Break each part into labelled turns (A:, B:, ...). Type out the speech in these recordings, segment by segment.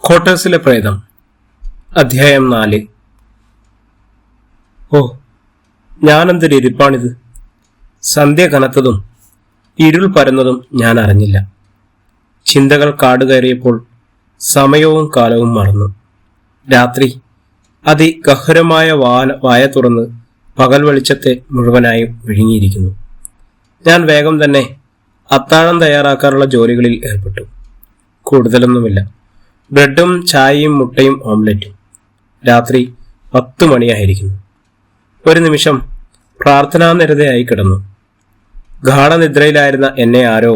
A: ക്വാർട്ടേഴ്സിലെ പ്രേതം അധ്യായം 4. ഓ, ഞാനെന്തൊരു ഇരിപ്പാണിത്! സന്ധ്യ കനത്തതും ഇരുൾ പരന്നതും ഞാൻ അറിഞ്ഞില്ല. ചിന്തകൾ കാടുകയറിയപ്പോൾ സമയവും കാലവും മറന്നു. രാത്രി അതിഗഹ്വരമായ വായ തുറന്ന് പകൽ വെളിച്ചത്തെ മുഴുവനായും വിഴുങ്ങിയിരിക്കുന്നു. ഞാൻ വേഗം തന്നെ അത്താഴം തയ്യാറാക്കാനുള്ള ജോലികളിൽ ഏർപ്പെട്ടു. കൂടുതലൊന്നുമില്ല, ബ്രെഡും ചായയും മുട്ടയും ഓംലെറ്റും. രാത്രി 10 മണിയായിരിക്കുന്നു. ഒരു നിമിഷം പ്രാർത്ഥനാനിരതയായി കിടന്നു. ഗാഠനിദ്രയിലായിരുന്ന എന്നെ ആരോ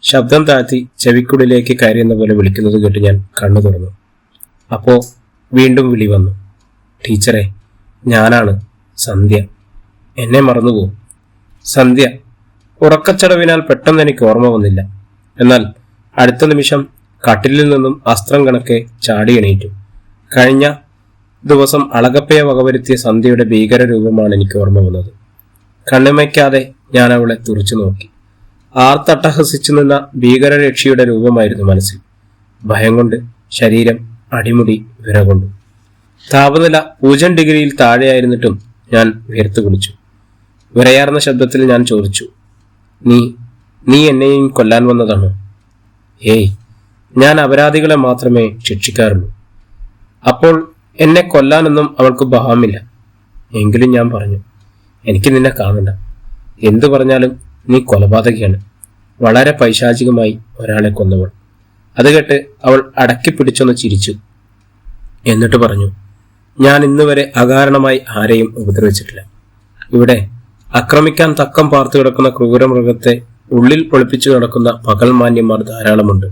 A: ശബ്ദം താഴ്ത്തി ചെവിക്കുള്ളിലേക്ക് കയറിയെന്ന പോലെ വിളിക്കുന്നത് കേട്ട് ഞാൻ കണ്ണു തുറന്നു. അപ്പോ വീണ്ടും വിളി വന്നു. ടീച്ചറെ, ഞാനാണ് സന്ധ്യ. എന്നെ മറന്നുപോകും. സന്ധ്യ. ഉറക്കച്ചടവിനാൽ പെട്ടെന്ന് എനിക്ക് ഓർമ്മ വന്നില്ല. എന്നാൽ അടുത്ത നിമിഷം കട്ടിലിൽ നിന്നും അസ്ത്രം കണക്കെ ചാടി എണീറ്റു. കഴിഞ്ഞ ദിവസം അളകപ്പയെ വകവരുത്തിയ സന്ധ്യയുടെ ഭീകര രൂപമാണ് എനിക്ക് ഓർമ്മ വന്നത്. കണ്ണുമയ്ക്കാതെ ഞാൻ അവളെ തുറച്ചു നോക്കി. ആർത്തട്ടഹസിച്ചു നിന്ന ഭീകരരക്ഷിയുടെ രൂപമായിരുന്നു മനസ്സിൽ. ഭയം കൊണ്ട് ശരീരം അടിമുടി വിറകൊണ്ടു. താപനില 0 ഡിഗ്രിയിൽ താഴെയായിരുന്നിട്ടും ഞാൻ വിയർത്തു കുളിച്ചു. വിറയാർന്ന ശബ്ദത്തിൽ ഞാൻ ചോദിച്ചു, നീ എന്നെയും കൊല്ലാൻ വന്നതാണോ? ഏയ്, ഞാൻ അപരാധികളെ മാത്രമേ ശിക്ഷിക്കാറുള്ളൂ. അപ്പോൾ എന്നെ കൊല്ലാനൊന്നും അവൾക്ക് ഭാവമില്ല. എങ്കിലും ഞാൻ പറഞ്ഞു, എനിക്ക് നിന്നെ കാണണ്ട. എന്തു പറഞ്ഞാലും നീ കൊലപാതകയാണ്. വളരെ പൈശാചികമായി ഒരാളെ കൊന്നവൾ. അത് കേട്ട് അവൾ അടക്കി പിടിച്ചൊന്ന് ചിരിച്ചു. എന്നിട്ട് പറഞ്ഞു, ഞാൻ ഇന്നുവരെ അകാരണമായി ആരെയും ഉപദ്രവിച്ചിട്ടില്ല. ഇവിടെ ആക്രമിക്കാൻ തക്കം പാർത്തു കിടക്കുന്ന ക്രൂരമൃഗത്തെ ഉള്ളിൽ ഒളിപ്പിച്ചു നടക്കുന്ന പകൽമാന്യന്മാർ ധാരാളമുണ്ട്.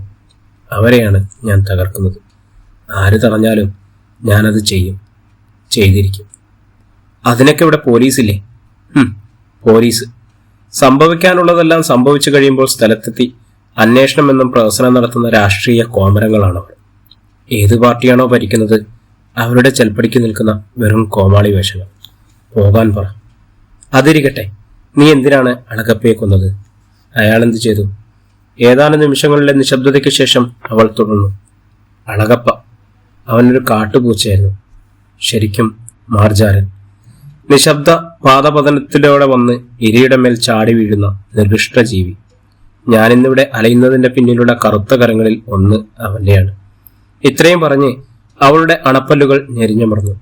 A: അവരെയാണ് ഞാൻ തകർക്കുന്നത്. ആര് തടഞ്ഞാലും ഞാനത് ചെയ്തിരിക്കും. അതിനൊക്കെ ഇവിടെ പോലീസില്ലേ? പോലീസ് സംഭവിക്കാനുള്ളതെല്ലാം സംഭവിച്ചു കഴിയുമ്പോൾ സ്ഥലത്തെത്തി അന്വേഷണമെന്നും പ്രവർത്തനം നടത്തുന്ന രാഷ്ട്രീയ കോമരങ്ങളാണവർ. ഏത് പാർട്ടിയാണോ ഭരിക്കുന്നത് അവരുടെ ചെൽപ്പടിക്ക് നിൽക്കുന്ന വെറും കോമാളി വേഷങ്ങൾ. പോകാൻ പറ. അതിരിക്കട്ടെ, നീ എന്തിനാണ് അളകപ്പയെ കൊന്നത്? അയാളെന്ത് ചെയ്തു? ഏതാനും നിമിഷങ്ങളിലെ നിശബ്ദതയ്ക്ക് ശേഷം അവൾ തുടർന്നു. അളകപ്പ അവനൊരു കാട്ടുപൂച്ചയായിരുന്നു. ശരിക്കും മാർജാരൻ. നിശബ്ദ പാദപതനത്തിലൂടെ വന്ന് ഇരയുടെ മേൽ ചാടി വീഴുന്ന നിർവിഷ്ട ജീവി. ഞാനിന്നിവിടെ അലയുന്നതിന്റെ പിന്നിലുള്ള കറുത്ത കരങ്ങളിൽ ഒന്ന് അവന്റെയാണ്. ഇത്രയും പറഞ്ഞ് അവളുടെ അണപ്പല്ലുകൾ ഞെരിഞ്ഞമർന്നു.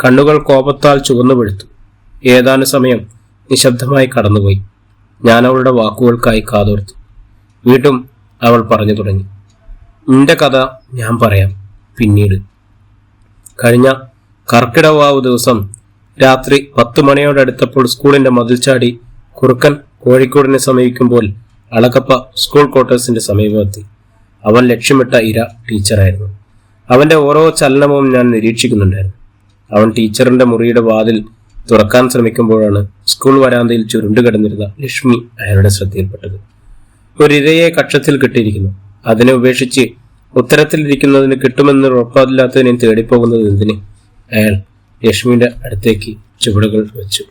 A: കണ്ണുകൾ കോപത്താൽ ചുവന്നു വെളുത്തു. ഏതാനും സമയം നിശബ്ദമായി കടന്നുപോയി. ഞാൻ അവളുടെ വാക്കുകൾക്കായി കാതോർത്തു. വീണ്ടും അവൾ പറഞ്ഞു തുടങ്ങി. നിന്റെ കഥ ഞാൻ പറയാം പിന്നീട്. കഴിഞ്ഞ കർക്കിടവാവ് ദിവസം രാത്രി 10 മണിയോടടുത്തപ്പോൾ സ്കൂളിന്റെ മതിൽ ചാടി കുറുക്കൻ കോഴിക്കോടിനെ സമീപിക്കുമ്പോൾ അളകപ്പ സ്കൂൾ ക്വാർട്ടേഴ്സിന്റെ സമീപമെത്തി. അവൻ ലക്ഷ്യമിട്ട ഇര ടീച്ചറായിരുന്നു. അവന്റെ ഓരോ ചലനവും ഞാൻ നിരീക്ഷിക്കുന്നുണ്ടായിരുന്നു. അവൻ ടീച്ചറിന്റെ മുറിയുടെ വാതിൽ തുറക്കാൻ ശ്രമിക്കുമ്പോഴാണ് സ്കൂൾ വരാന്തയിൽ ചുരുണ്ടുകിടന്നിരുന്ന ലക്ഷ്മി അയാളുടെ ശ്രദ്ധയിൽപ്പെട്ടത്. ഒരിരയെ കക്ഷത്തിൽ കിട്ടിയിരിക്കുന്നു. അതിനെ ഉപേക്ഷിച്ച് ഉത്തരത്തിലിരിക്കുന്നതിന് കിട്ടുമെന്ന് ഉറപ്പാതില്ലാത്തതിനെ തേടിപ്പോകുന്നത് എന്തിന്? അയാൾ ലക്ഷ്മിയുടെ അടുത്തേക്ക് ചുവടുകൾ വെച്ചു.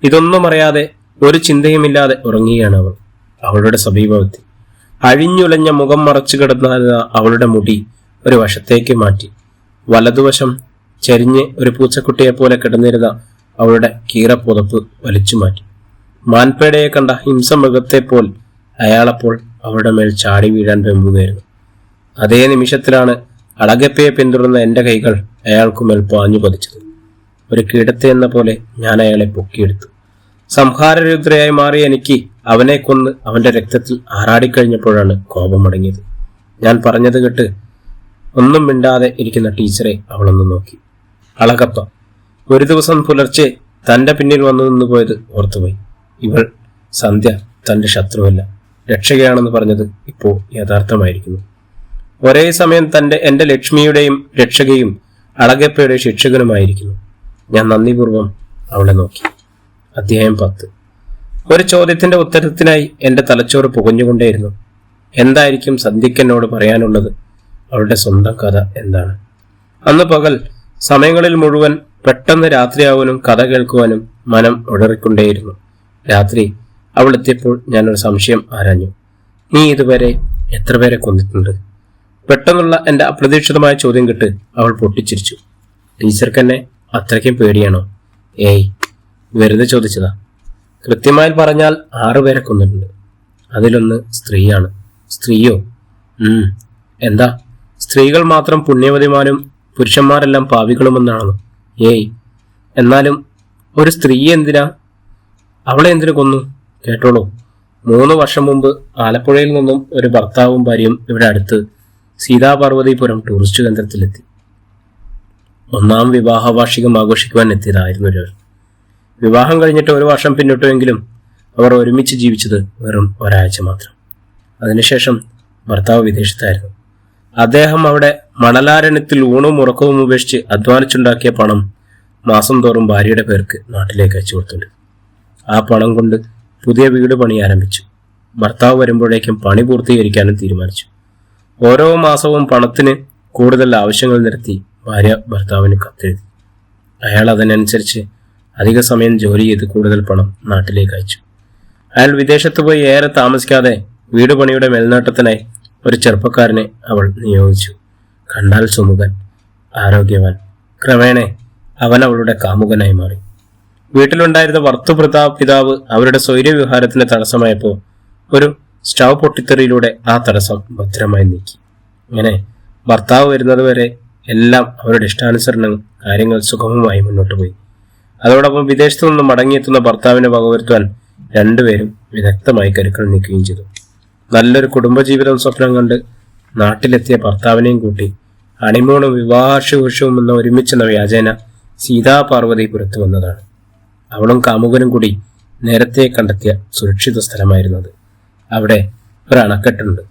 A: ഇതൊന്നും അറിയാതെ, ഒരു ചിന്തയുമില്ലാതെ ഉറങ്ങുകയാണ് അവൾ. അവളുടെ സമീപമെത്തി. അഴിഞ്ഞുലഞ്ഞ മുഖം മറച്ചു കിടന്ന അവളുടെ മുടി ഒരു വശത്തേക്ക് മാറ്റി. വലതുവശം ചരിഞ്ഞ് ഒരു പൂച്ചക്കുട്ടിയെ പോലെ കിടന്നിരുന്ന അവളുടെ കീറപ്പുതപ്പ് വലിച്ചു മാറ്റി. മാൻപേടയെ കണ്ട ഹിംസമൃഗത്തെ പോൽ അയാളപ്പോൾ അവളുടെ മേൽ ചാടി വീഴാൻ വെമ്പുകയായിരുന്നു. അതേ നിമിഷത്തിലാണ് അളകപ്പയെ പിന്തുടർന്ന എന്റെ കൈകൾ അയാൾക്കുമേൽ പാഞ്ഞു പതിച്ചത്. ഒരു കീടത്തെ എന്ന പോലെ ഞാൻ അയാളെ പൊക്കിയെടുത്തു. സംഹാരരുദ്രയായി മാറിയ എനിക്ക് അവനെ കൊന്ന് അവന്റെ രക്തത്തിൽ ആറാടിക്കഴിഞ്ഞപ്പോഴാണ് കോപമടങ്ങിയത്. ഞാൻ പറഞ്ഞത് കേട്ട് ഒന്നും മിണ്ടാതെ ഇരിക്കുന്ന ടീച്ചറെ അവളൊന്ന് നോക്കി. അളകപ്പ ഒരു ദിവസം പുലർച്ചെ തന്റെ പിന്നിൽ വന്നു നിന്ന് പോയത് ഓർത്തുപോയി. ഇവൾ സന്ധ്യ തന്റെ ശത്രുവല്ല, രക്ഷകയാണെന്ന് പറഞ്ഞത് ഇപ്പോ യാഥാർത്ഥമായിരിക്കുന്നു. ഒരേ സമയം എന്റെ ലക്ഷ്മിയുടെയും രക്ഷകയും അളകപ്പയുടെ ശിക്ഷകനുമായിരിക്കുന്നു. ഞാൻ നന്ദിപൂർവ്വം അവളെ നോക്കി. അധ്യായം 10. ഒരു ചോദ്യത്തിന്റെ ഉത്തരത്തിനായി എന്റെ തലച്ചോറ് പുകഞ്ഞുകൊണ്ടേയിരുന്നു. എന്തായിരിക്കും സന്ധ്യക്കെന്നോട് പറയാനുള്ളത്? അവളുടെ സ്വന്തം കഥ എന്താണ്? അന്ന് പകൽ സമയങ്ങളിൽ മുഴുവൻ പെട്ടെന്ന് രാത്രിയാവാനും കഥ കേൾക്കുവാനും മനം ഉടറിക്കൊണ്ടേയിരുന്നു. രാത്രി അവൾ എത്തിയപ്പോൾ ഞാനൊരു സംശയം ആരാഞ്ഞു. നീ ഇതുവരെ എത്ര പേരെ കൊന്നിട്ടുണ്ട്? പെട്ടെന്നുള്ള എന്റെ അപ്രതീക്ഷിതമായ ചോദ്യം കേട്ട് അവൾ പൊട്ടിച്ചിരിച്ചു. ടീച്ചർക്ക് എന്നെ അത്രയ്ക്കും പേടിയാണോ? ഏയ്, വെറുതെ ചോദിച്ചതാ. കൃത്യമായി പറഞ്ഞാൽ 6 പേരെ കൊന്നിട്ടുണ്ട്. അതിലൊന്ന് സ്ത്രീയാണ്. സ്ത്രീയോ? എന്താ, സ്ത്രീകൾ മാത്രം പുണ്യവതിമാരും പുരുഷന്മാരെല്ലാം പാവികളുമെന്നാണോ? ഏയ്, എന്നാലും ഒരു സ്ത്രീയെ എന്തിനാ? അവളെ എന്തിനു കൊന്നു? കേട്ടോളൂ. 3 വർഷം മുമ്പ് ആലപ്പുഴയിൽ നിന്നും ഒരു ഭർത്താവും ഭാര്യയും ഇവിടെ അടുത്ത് സീതാപാർവതിപുരം ടൂറിസ്റ്റ് കേന്ദ്രത്തിലെത്തി. 1ാം വിവാഹ വാർഷികം ആഘോഷിക്കുവാൻ എത്തിയതായിരുന്നു ഇവർ. വിവാഹം കഴിഞ്ഞിട്ട് 1 വർഷം പിന്നിട്ടുവെങ്കിലും അവർ ഒരുമിച്ച് ജീവിച്ചത് വെറും ഒരാഴ്ച മാത്രം. അതിനുശേഷം ഭർത്താവ് വിദേശത്തായിരുന്നു. അദ്ദേഹം അവിടെ മണലാരണ്യത്തിൽ ഊണും ഉറക്കവും ഉപേക്ഷിച്ച് അധ്വാനിച്ചുണ്ടാക്കിയ പണം മാസം തോറും ഭാര്യയുടെ പേർക്ക് നാട്ടിലേക്ക് അയച്ചു കൊടുത്തിട്ടുണ്ട്. ആ പണം കൊണ്ട് പുതിയ വീട് പണി ആരംഭിച്ചു. ഭർത്താവ് വരുമ്പോഴേക്കും പണി പൂർത്തീകരിക്കാനും തീരുമാനിച്ചു. ഓരോ മാസവും പണത്തിന് കൂടുതൽ ആവശ്യങ്ങൾ നിരത്തി ഭാര്യ ഭർത്താവിന് കത്തെഴുതി. അയാൾ അതിനനുസരിച്ച് അധിക സമയം ജോലി ചെയ്ത് കൂടുതൽ പണം നാട്ടിലേക്ക് അയച്ചു. അയാൾ വിദേശത്ത് പോയി ഏറെ താമസിക്കാതെ വീട് പണിയുടെ മേൽനോട്ടത്തിനായി ഒരു ചെറുപ്പക്കാരനെ അവൾ നിയോഗിച്ചു. കണ്ടാൽ സുമുഖൻ, ആരോഗ്യവാൻ. ക്രമേണ അവൻ അവളുടെ കാമുകനായി മാറി. വീട്ടിലുണ്ടായിരുന്ന പിതാവ് അവരുടെ സ്വൈര്യവിഹാരത്തിന് തടസ്സമായപ്പോൾ ഒരു സ്റ്റൗ പൊട്ടിത്തെറിയിലൂടെ ആ തടസ്സം ഭദ്രമായി നീക്കി. ഇങ്ങനെ ഭർത്താവ് വരുന്നത് വരെ എല്ലാം അവരുടെ ഇഷ്ടാനുസരണം കാര്യങ്ങൾ സുഗമമായി മുന്നോട്ട് പോയി. അതോടൊപ്പം വിദേശത്തു നിന്നും മടങ്ങിയെത്തുന്ന ഭർത്താവിനെ വകവരുത്താൻ രണ്ടുപേരും വിദഗ്ധമായി കരുക്കൾ നീക്കുകയും ചെയ്തു. നല്ലൊരു കുടുംബജീവിതം സ്വപ്നം കണ്ട് നാട്ടിലെത്തിയ ഭർത്താവിനെയും കൂട്ടി ഹണിമൂണും വിവാഹാശുഭവും എന്ന ഒരുമിച്ചെന്ന വ്യാജേന സീതാപാർവതിപുരത്ത് വന്നതാണ്. അവളും കാമുകനും കൂടി നേരത്തെ കണ്ടെത്തിയ സുരക്ഷിത സ്ഥലമായിരുന്നത്. അവിടെ ഒരു അണക്കെട്ടുണ്ട്.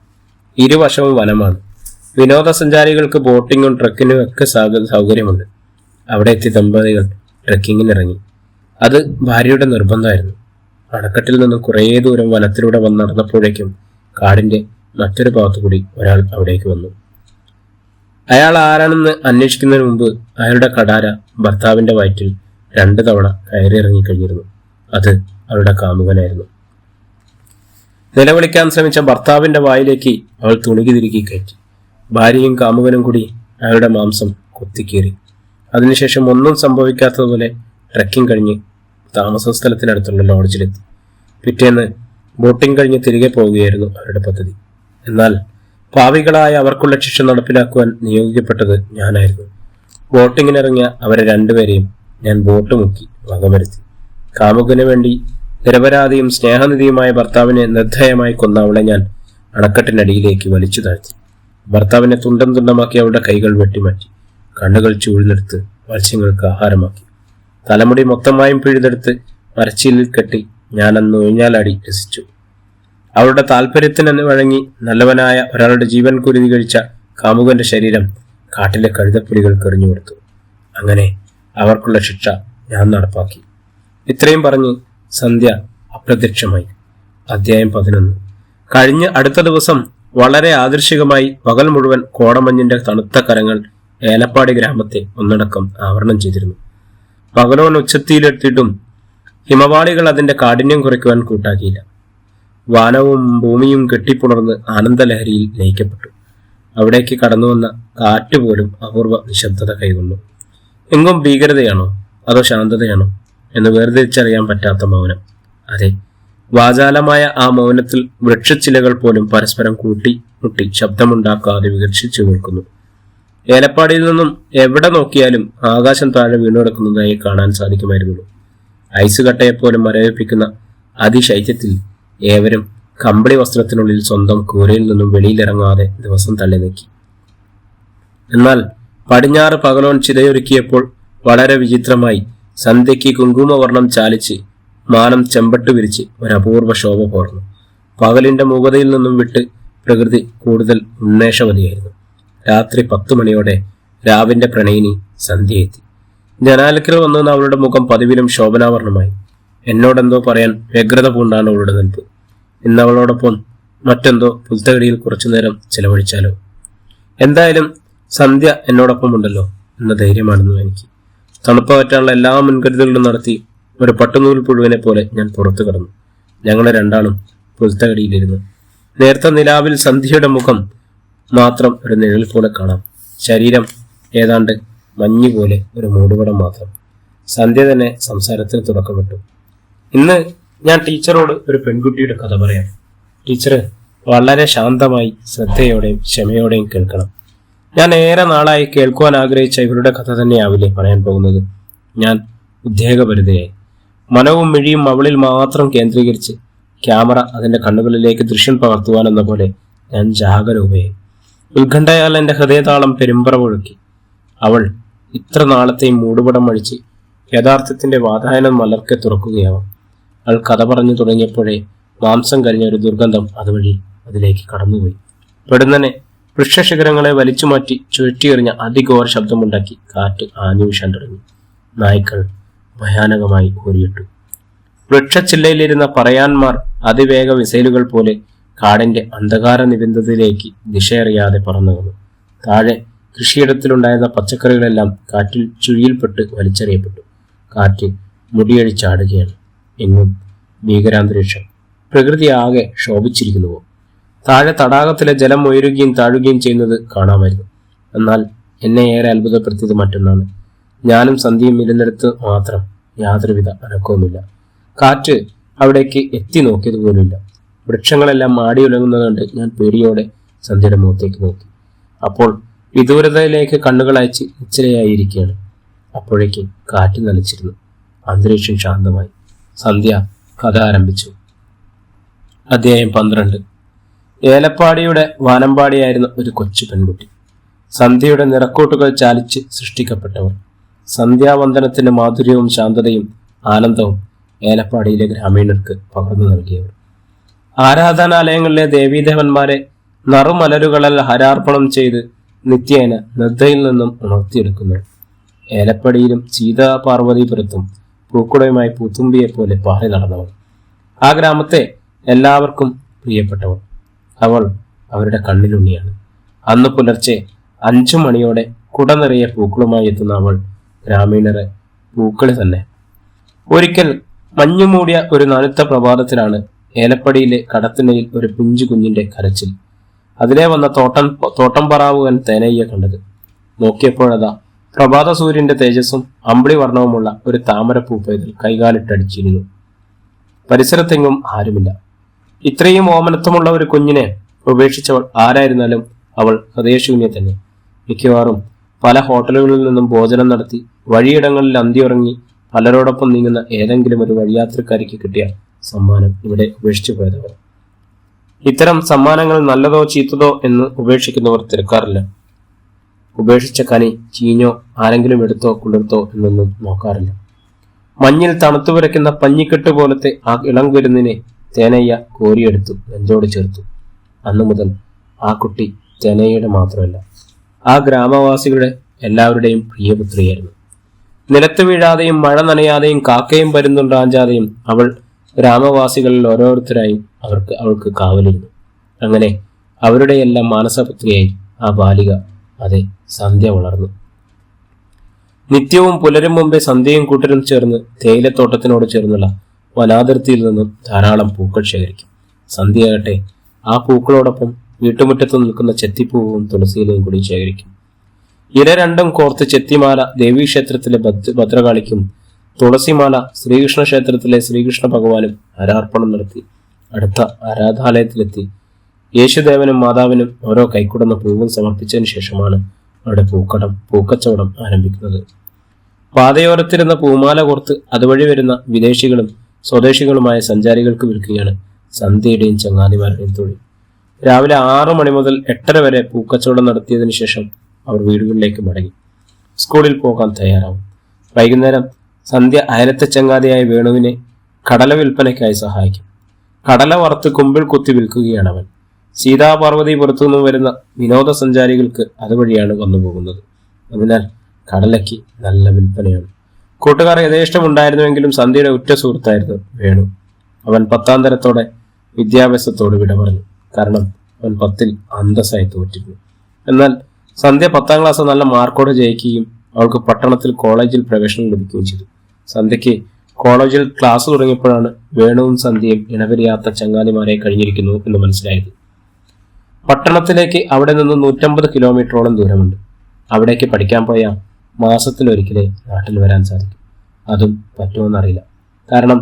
A: ഇരുവശവും വനമാണ്. വിനോദസഞ്ചാരികൾക്ക് ബോട്ടിങ്ങും ട്രക്കിനും ഒക്കെ സൗകര്യമുണ്ട്. അവിടെ എത്തിയ ദമ്പതികൾ ട്രക്കിങ്ങിനിറങ്ങി. അത് ഭാര്യയുടെ നിർബന്ധമായിരുന്നു. അണക്കെട്ടിൽ നിന്നും കുറേ ദൂരം വനത്തിലൂടെ വന്ന് നടന്നപ്പോഴേക്കും കാടിന്റെ മറ്റൊരു ഭാഗത്തുകൂടി ഒരാൾ അവിടേക്ക് വന്നു. അയാൾ ആരാണെന്ന് അന്വേഷിക്കുന്നതിന് മുമ്പ് അയാളുടെ കടാര ഭർത്താവിന്റെ വയറ്റിൽ 2 തവണ കയറിയിറങ്ങിക്കഴിഞ്ഞിരുന്നു. അത് അവളുടെ കാമുകനായിരുന്നു. നിലവിളിക്കാൻ ശ്രമിച്ച ഭർത്താവിന്റെ വായിലേക്ക് അവൾ തുണികി തിരുകി കയറ്റി. ഭാര്യയും കാമുകനും കൂടി അയാളുടെ മാംസം കുത്തിക്കീറി. അതിനുശേഷം ഒന്നും സംഭവിക്കാത്തതുപോലെ ട്രക്കിംഗ് കഴിഞ്ഞ് താമസ സ്ഥലത്തിനടുത്തുള്ള ലോഡ്ജിലെത്തി. പിറ്റേന്ന് ബോട്ടിംഗ് കഴിഞ്ഞ് തിരികെ പോവുകയായിരുന്നു അവരുടെ പദ്ധതി. എന്നാൽ പാവികളായ അവർക്കുള്ള ശിക്ഷ നടപ്പിലാക്കുവാൻ നിയോഗിക്കപ്പെട്ടത് ഞാനായിരുന്നു. ബോട്ടിങ്ങിനിറങ്ങിയ അവരെ 2 പേരെയും ഞാൻ ബോട്ട് മുക്കി വകവരുത്തി. കാമുകന് വേണ്ടി നിരപരാധിയും സ്നേഹനിധിയുമായ ഭർത്താവിനെ നിർദ്ധയമായി കൊന്ന അവളെ ഞാൻ അണക്കെട്ടിനടിയിലേക്ക് വലിച്ചു താഴ്ത്തി. ഭർത്താവിനെ തുണ്ടം തുണ്ടമാക്കി അവളുടെ കൈകൾ വെട്ടിമാറ്റി. കണ്ണുകൾ ചൂഴ്ന്നെടുത്ത് മത്സ്യങ്ങൾക്ക് ആഹാരമാക്കി. തലമുടി മൊത്തമായും പിഴുതെടുത്ത് മരച്ചിലിൽ കെട്ടി ഞാൻ അന്ന് ഊഞ്ഞാലാടി രസിച്ചു. അവളുടെ താല്പര്യത്തിന് വഴങ്ങി നല്ലവനായ ഒരാളുടെ ജീവൻ കുരുതി കഴിച്ച കാമുകന്റെ ശരീരം കാട്ടിലെ കഴുതപ്പുലികൾക്ക് എറിഞ്ഞുകൊടുത്തു. അങ്ങനെ അവർക്കുള്ള ശിക്ഷ ഞാൻ നടപ്പാക്കി. ഇത്രയും പറഞ്ഞ് സന്ധ്യ അപ്രത്യക്ഷമായി. അധ്യായം 11. കഴിഞ്ഞ അടുത്ത ദിവസം വളരെ ആദർശികമായി പകൽ മുഴുവൻ കോടമഞ്ഞിന്റെ തണുത്ത കരങ്ങൾ ഏലപ്പാടി ഗ്രാമത്തെ ഒന്നടക്കം ആവരണം ചെയ്തിരുന്നു. പകലോൻ ഉച്ചത്തിയിലെത്തിയിട്ടും ഹിമവാളികൾ അതിന്റെ കാഠിന്യം കുറയ്ക്കുവാൻ കൂട്ടാക്കിയില്ല. വാനവും ഭൂമിയും കെട്ടിപ്പുണർന്ന് ആനന്ദലഹരിയിൽ ലയിക്കപ്പെട്ടു. അവിടേക്ക് കടന്നുവന്ന കാറ്റുപോലും അപൂർവ നിശബ്ദത കൈകൊണ്ടു. എങ്ങും ഭീകരതയാണോ അതോ ശാന്തതയാണോ എന്ന് വേർതിരിച്ചറിയാൻ പറ്റാത്ത മൗനം. അതെ, വാചാലമായ ആ മൗനത്തിൽ വൃക്ഷച്ചിലകൾ പോലും പരസ്പരം കൂട്ടിമുട്ടി ശബ്ദമുണ്ടാക്കാതെ വികർഷിച്ചു നിൽക്കുന്നു. ഏലപ്പാടിയിൽ നിന്നും എവിടെ നോക്കിയാലും ആകാശം താഴെ വീണുകിടക്കുന്നതായി കാണാൻ സാധിക്കുമായിരുന്നുള്ളൂ. ഐസ് കട്ടയെപ്പോലും മരവിപ്പിക്കുന്ന അതിശൈത്യത്തിൽ ഏവരും കമ്പിളി വസ്ത്രത്തിനുള്ളിൽ സ്വന്തം കൂരയിൽ നിന്നും വെളിയിലിറങ്ങാതെ ദിവസം തള്ളി നീക്കി. എന്നാൽ പടിഞ്ഞാറ് പകലോൻ ചിതയൊരുക്കിയപ്പോൾ വളരെ വിചിത്രമായി സന്ധ്യയ്ക്ക് കുങ്കുമവർണം ചാലിച്ച് മാനം ചെമ്പട്ട് വിരിച്ച് ഒരപൂർവ ശോഭ പോർന്നു. പകലിന്റെ മൂകതയിൽ നിന്നും വിട്ട് പ്രകൃതി കൂടുതൽ ഉന്മേഷവതിയായിരുന്നു. രാത്രി 10 മണിയോടെ രാവിന്റെ പ്രണയിനി സന്ധ്യ എത്തി. ജനാലക്കൽ വന്നുവന്ന അവളുടെ മുഖം പതിവിലും ശോഭനാവർണമായി. എന്നോടെന്തോ പറയാൻ വ്യഗ്രത പൂണ്ടാണ് അവളുടെ നിൽപ്പ്. ഇന്നവളോടൊപ്പം മറ്റെന്തോ പുൽത്തകടിയിൽ കുറച്ചുനേരം ചിലവഴിച്ചാലോ. എന്തായാലും സന്ധ്യ എന്നോടൊപ്പം ഉണ്ടല്ലോ എന്ന ധൈര്യമാണെന്നു എനിക്ക്. തണുപ്പ് പറ്റാനുള്ള എല്ലാ മുൻകരുതലുകളും നടത്തി ഒരു പട്ടുനൂൽ പുഴുവിനെ പോലെ ഞാൻ പുറത്തു കടന്നു. ഞങ്ങളെ 2 പുൽത്തകടിയിലിരുന്നു. നേരത്തെ നിലാവിൽ സന്ധ്യയുടെ മുഖം മാത്രം ഒരു നിഴൽ പോലെ കാണാം. ശരീരം ഏതാണ്ട് മഞ്ഞ് പോലെ ഒരു മൂടുപടം മാത്രം. സന്ധ്യ തന്നെ സംസാരത്തിന് തുടക്കമിട്ടു. ഇന്ന് ഞാൻ ടീച്ചറോട് ഒരു പെൺകുട്ടിയുടെ കഥ പറയാം. ടീച്ചർ വളരെ ശാന്തമായി ശ്രദ്ധയോടെയും ക്ഷമയോടെയും കേൾക്കണം. ഞാൻ ഏറെ നാളായി കേൾക്കുവാൻ ആഗ്രഹിച്ച ഇവരുടെ കഥ തന്നെയാവില്ലേ പറയാൻ പോകുന്നത്. ഞാൻ ഉദ്വേഗഭരിതയായി. മനവും മിഴിയും അവളിൽ മാത്രം കേന്ദ്രീകരിച്ച് ക്യാമറ അതിന്റെ കണ്ണുകളിലേക്ക് ദൃശ്യം പകർത്തുവാനെന്ന പോലെ ഞാൻ ജാഗരൂപയായി. ഉത്കണ്ഠയാൽ എന്റെ ഹൃദയതാളം പെരുമ്പറ ഒഴുക്കി. അവൾ ഇത്ര നാളത്തെയും മൂടുപടം അഴിച്ച് യഥാർത്ഥത്തിന്റെ വാതായനം മലർക്കെ തുറക്കുകയാവാം. അവൾ കഥ പറഞ്ഞു തുടങ്ങിയപ്പോഴേ മാംസം കരിഞ്ഞ ഒരു ദുർഗന്ധം അതുവഴി അതിലേക്ക് കടന്നുപോയി. പെടുന്നനെ വൃക്ഷശിഖരങ്ങളെ വലിച്ചുമാറ്റി ചുഴറ്റിയെറിഞ്ഞ അതിഘോര ശബ്ദമുണ്ടാക്കി കാറ്റ് ആഞ്ഞു വീശാൻ തുടങ്ങി. നായ്ക്കൾ ഭയാനകമായി ഓരിയിട്ടു. വൃക്ഷച്ചില്ലയിലിരുന്ന പറയാന്മാർ അതിവേഗ മിസൈലുകൾ പോലെ കാടിന്റെ അന്ധകാര നിബന്ധതയിലേക്ക് ദിശയറിയാതെ പറന്നു വന്നു. താഴെ കൃഷിയിടത്തിലുണ്ടായിരുന്ന പച്ചക്കറികളെല്ലാം കാറ്റിൽ ചുഴിയിൽപ്പെട്ട് വലിച്ചെറിയപ്പെട്ടു. കാറ്റ് മുടിയഴിച്ചാടുകയാണ്. എങ്ങും ഭീകരാന്തരീക്ഷം. പ്രകൃതി ആകെ ശോഭിച്ചിരിക്കുന്നുവോ? താഴെ തടാകത്തിലെ ജലം ഉയരുകയും താഴുകയും ചെയ്യുന്നത് കാണാമായിരുന്നു. എന്നാൽ എന്നെ ഏറെ അത്ഭുതപ്പെടുത്തിയത് മറ്റൊന്നാണ്. ഞാനും സന്ധ്യയും ഇരുന്നിടത്ത് മാത്രം യാതൊരുവിധ അനക്കവുമില്ല. കാറ്റ് അവിടേക്ക് എത്തി നോക്കിയതുപോലുമില്ല. വൃക്ഷങ്ങളെല്ലാം മാടിയുലങ്ങുന്നത് കണ്ട് ഞാൻ പേടിയോടെ സന്ധ്യയുടെ മുഖത്തേക്ക് നോക്കി. അപ്പോൾ വിദൂരതയിലേക്ക് കണ്ണുകൾ അയച്ച് നിശ്ചലയായിരിക്കുകയാണ്. അപ്പോഴേക്ക് കാറ്റ് നനച്ചിരുന്നു. അന്തരീക്ഷം ശാന്തമായി. സന്ധ്യ കഥ ആരംഭിച്ചു. അധ്യായം 12. ഏലപ്പാടിയുടെ വാനമ്പാടിയായിരുന്ന ഒരു കൊച്ചു പെൺകുട്ടി. സന്ധ്യയുടെ നിറക്കൂട്ടുകൾ ചാലിച്ച് സൃഷ്ടിക്കപ്പെട്ടവർ. സന്ധ്യാവന്ദനത്തിന്റെ മാധുര്യവും ശാന്തതയും ആനന്ദവും ഏലപ്പാടിയിലെ ഗ്രാമീണർക്ക് പകർന്നു നൽകിയവർ. ആരാധനാലയങ്ങളിലെ ദേവീദേവന്മാരെ നറുമലരുകളാൽ ഹരാർപ്പണം ചെയ്ത് നിത്യേന നദ്ദയിൽ നിന്നും ഉണർത്തിയെടുക്കുന്നു. ഏലപ്പടിയിലും സീതാ പാർവതീപുരത്തും പൂക്കുടയുമായി പൂത്തുമ്പിയെ പോലെ പാറി നടന്നവൾ. ആ ഗ്രാമത്തെ എല്ലാവർക്കും പ്രിയപ്പെട്ടവൾ. അവൾ അവരുടെ കണ്ണിലുണ്ണിയാണ്. അന്ന് പുലർച്ചെ 5 മണിയോടെ കുട നിറയെ പൂക്കളുമായി എത്തുന്ന അവൾ ഗ്രാമീണരെ പൂക്കളി തന്നെ. ഒരിക്കൽ മഞ്ഞുമൂടിയ ഒരു നനുത്ത പ്രഭാതത്തിലാണ് ഏലപ്പടിയിലെ കടത്തിനയിൽ ഒരു പിഞ്ചു കുഞ്ഞിന്റെ കരച്ചിൽ. അതിലെ വന്ന തോട്ടം പറാവുകൻ തേനയ്യ കണ്ടത്. നോക്കിയപ്പോഴതാ പ്രഭാത സൂര്യന്റെ തേജസ്സും അമ്പിളി വർണ്ണവുമുള്ള ഒരു താമരപ്പൂ പൈതൽ കൈകാലിട്ടടിച്ചിരുന്നു. പരിസരത്തെങ്ങും ആരുമില്ല. ഇത്രയും ഓമനത്വമുള്ള ഒരു കുഞ്ഞിനെ ഉപേക്ഷിച്ചവൾ ആരായിരുന്നാലും അവൾ ഹൃദയശൂന്യ തന്നെ. മിക്കവാറും പല ഹോട്ടലുകളിൽ നിന്നും ഭോജനം നടത്തി വഴിയിടങ്ങളിൽ അന്തിയുറങ്ങി പലരോടൊപ്പം നീങ്ങുന്ന ഏതെങ്കിലും ഒരു വഴിയാത്രക്കാരിക്ക് കിട്ടിയ സമ്മാനം ഇവിടെ ഉപേക്ഷിച്ചു പോയതവർ. ഇത്തരം സമ്മാനങ്ങൾ നല്ലതോ ചീത്തതോ എന്ന് ഉപേക്ഷിക്കുന്നവർ തിരക്കാറില്ല. ഉപേക്ഷിച്ച കനി ചീഞ്ഞോ ആരെങ്കിലും എടുത്തോ കുളിർത്തോ എന്നൊന്നും നോക്കാറില്ല. മഞ്ഞിൽ തണുത്തു വിറയ്ക്കുന്ന പഞ്ഞിക്കെട്ട് പോലത്തെ ആ ഇളം കുരുന്നിനെ തേനയ്യ കോരിയെടുത്തു നെഞ്ചോട് ചേർത്തു. അന്നു മുതൽ ആ കുട്ടി തേനയ്യയുടെ മാത്രമല്ല, ആ ഗ്രാമവാസികളുടെ എല്ലാവരുടെയും പ്രിയപുത്രിയായിരുന്നു. നിലത്ത് വീഴാതെയും മഴ നനയാതെയും കാക്കയും പരുന്തുണ്ടാഞ്ചാതെയും അവൾ ഗ്രാമവാസികളിൽ ഓരോരുത്തരായും അവൾക്ക് കാവലിരുന്നു. അങ്ങനെ അവരുടെയെല്ലാം മാനസപുത്രിയായി ആ ബാലിക, അതെ സന്ധ്യ, വളർന്നു. നിത്യവും പുലരും മുമ്പേ സന്ധ്യയും കൂട്ടരും ചേർന്ന് തേയിലത്തോട്ടത്തിനോട് ചേർന്നുള്ള വനാതിർത്തിയിൽ നിന്നും ധാരാളം പൂക്കൾ ശേഖരിക്കും. സന്ധ്യയാകട്ടെ ആ പൂക്കളോടൊപ്പം വീട്ടുമുറ്റത്ത് നിൽക്കുന്ന ചെത്തിപ്പൂവും തുളസിയിലയും കൂടി ശേഖരിക്കും. ഇര രണ്ടും കോർത്ത് ചെത്തിമാല ദേവീക്ഷേത്രത്തിലെ ഭദ്രകാളിക്കും തുളസിമാല ശ്രീകൃഷ്ണ ക്ഷേത്രത്തിലെ ശ്രീകൃഷ്ണ ഭഗവാനും ഹരാർപ്പണം നടത്തി അടുത്ത ആരാധാലയത്തിലെത്തി യേശുദേവനും മാതാവിനും ഓരോ കൈക്കുടന്ന പൂവും സമർപ്പിച്ചതിന് ശേഷമാണ് അവിടെ പൂക്കച്ചവടം ആരംഭിക്കുന്നത്. പാതയോരത്തിരുന്ന പൂമാല കോർത്ത് അതുവഴി വരുന്ന വിദേശികളും സ്വദേശികളുമായ സഞ്ചാരികൾക്ക് വിൽക്കുകയാണ് സന്ധ്യയുടെയും ചങ്ങാതിമാരുടെയും തൊഴിൽ. രാവിലെ 6 മണി മുതൽ 8:30 വരെ പൂക്കച്ചവടം നടത്തിയതിനു ശേഷം അവർ വീടുകളിലേക്ക് മടങ്ങി സ്കൂളിൽ പോകാൻ തയ്യാറാവും. വൈകുന്നേരം സന്ധ്യ അയലത്തെ ചങ്ങാതിയായ വേണുവിനെ കടല വിൽപ്പനയ്ക്കായി സഹായിക്കും. കടല വറുത്ത് കുമ്പിൾ കുത്തി വിൽക്കുകയാണ് അവൻ. സീതാപാർവതീപുരത്തു നിന്നും വരുന്ന വിനോദസഞ്ചാരികൾക്ക് അതുവഴിയാണ് വന്നുപോകുന്നത്. അതിനാൽ കടലയ്ക്ക് നല്ല വിൽപ്പനയാണ്. കൂട്ടുകാർ യഥേഷ്ടമുണ്ടായിരുന്നുവെങ്കിലും സന്ധ്യയുടെ ഉറ്റ സുഹൃത്തായിരുന്നു വേണു. അവൻ 10ാം തരത്തോടെ വിദ്യാഭ്യാസത്തോട് വിട പറഞ്ഞു. കാരണം അവൻ 10ൽ അന്തസ്സായി തോറ്റിരുന്നു. എന്നാൽ സന്ധ്യ 10ാം ക്ലാസ് നല്ല മാർക്കോടെ ജയിക്കുകയും അവൾക്ക് പട്ടണത്തിൽ കോളേജിൽ പ്രവേശനം ലഭിക്കുകയും ചെയ്തു. സന്ധ്യയ്ക്ക് കോളേജിൽ ക്ലാസ് തുടങ്ങിയപ്പോഴാണ് വേണുവും സന്ധ്യയും ഇണപിരിയാത്ത ചങ്ങാതിമാരെ കഴിഞ്ഞിരിക്കുന്നു എന്ന് മനസ്സിലായത്. പട്ടണത്തിലേക്ക് അവിടെ നിന്ന് 150 കിലോമീറ്ററോളം ദൂരമുണ്ട്. അവിടേക്ക് പഠിക്കാൻ പോയാൽ മാസത്തിലൊരിക്കലേ നാട്ടിൽ വരാൻ സാധിക്കും. അതും പറ്റുമെന്നറിയില്ല. കാരണം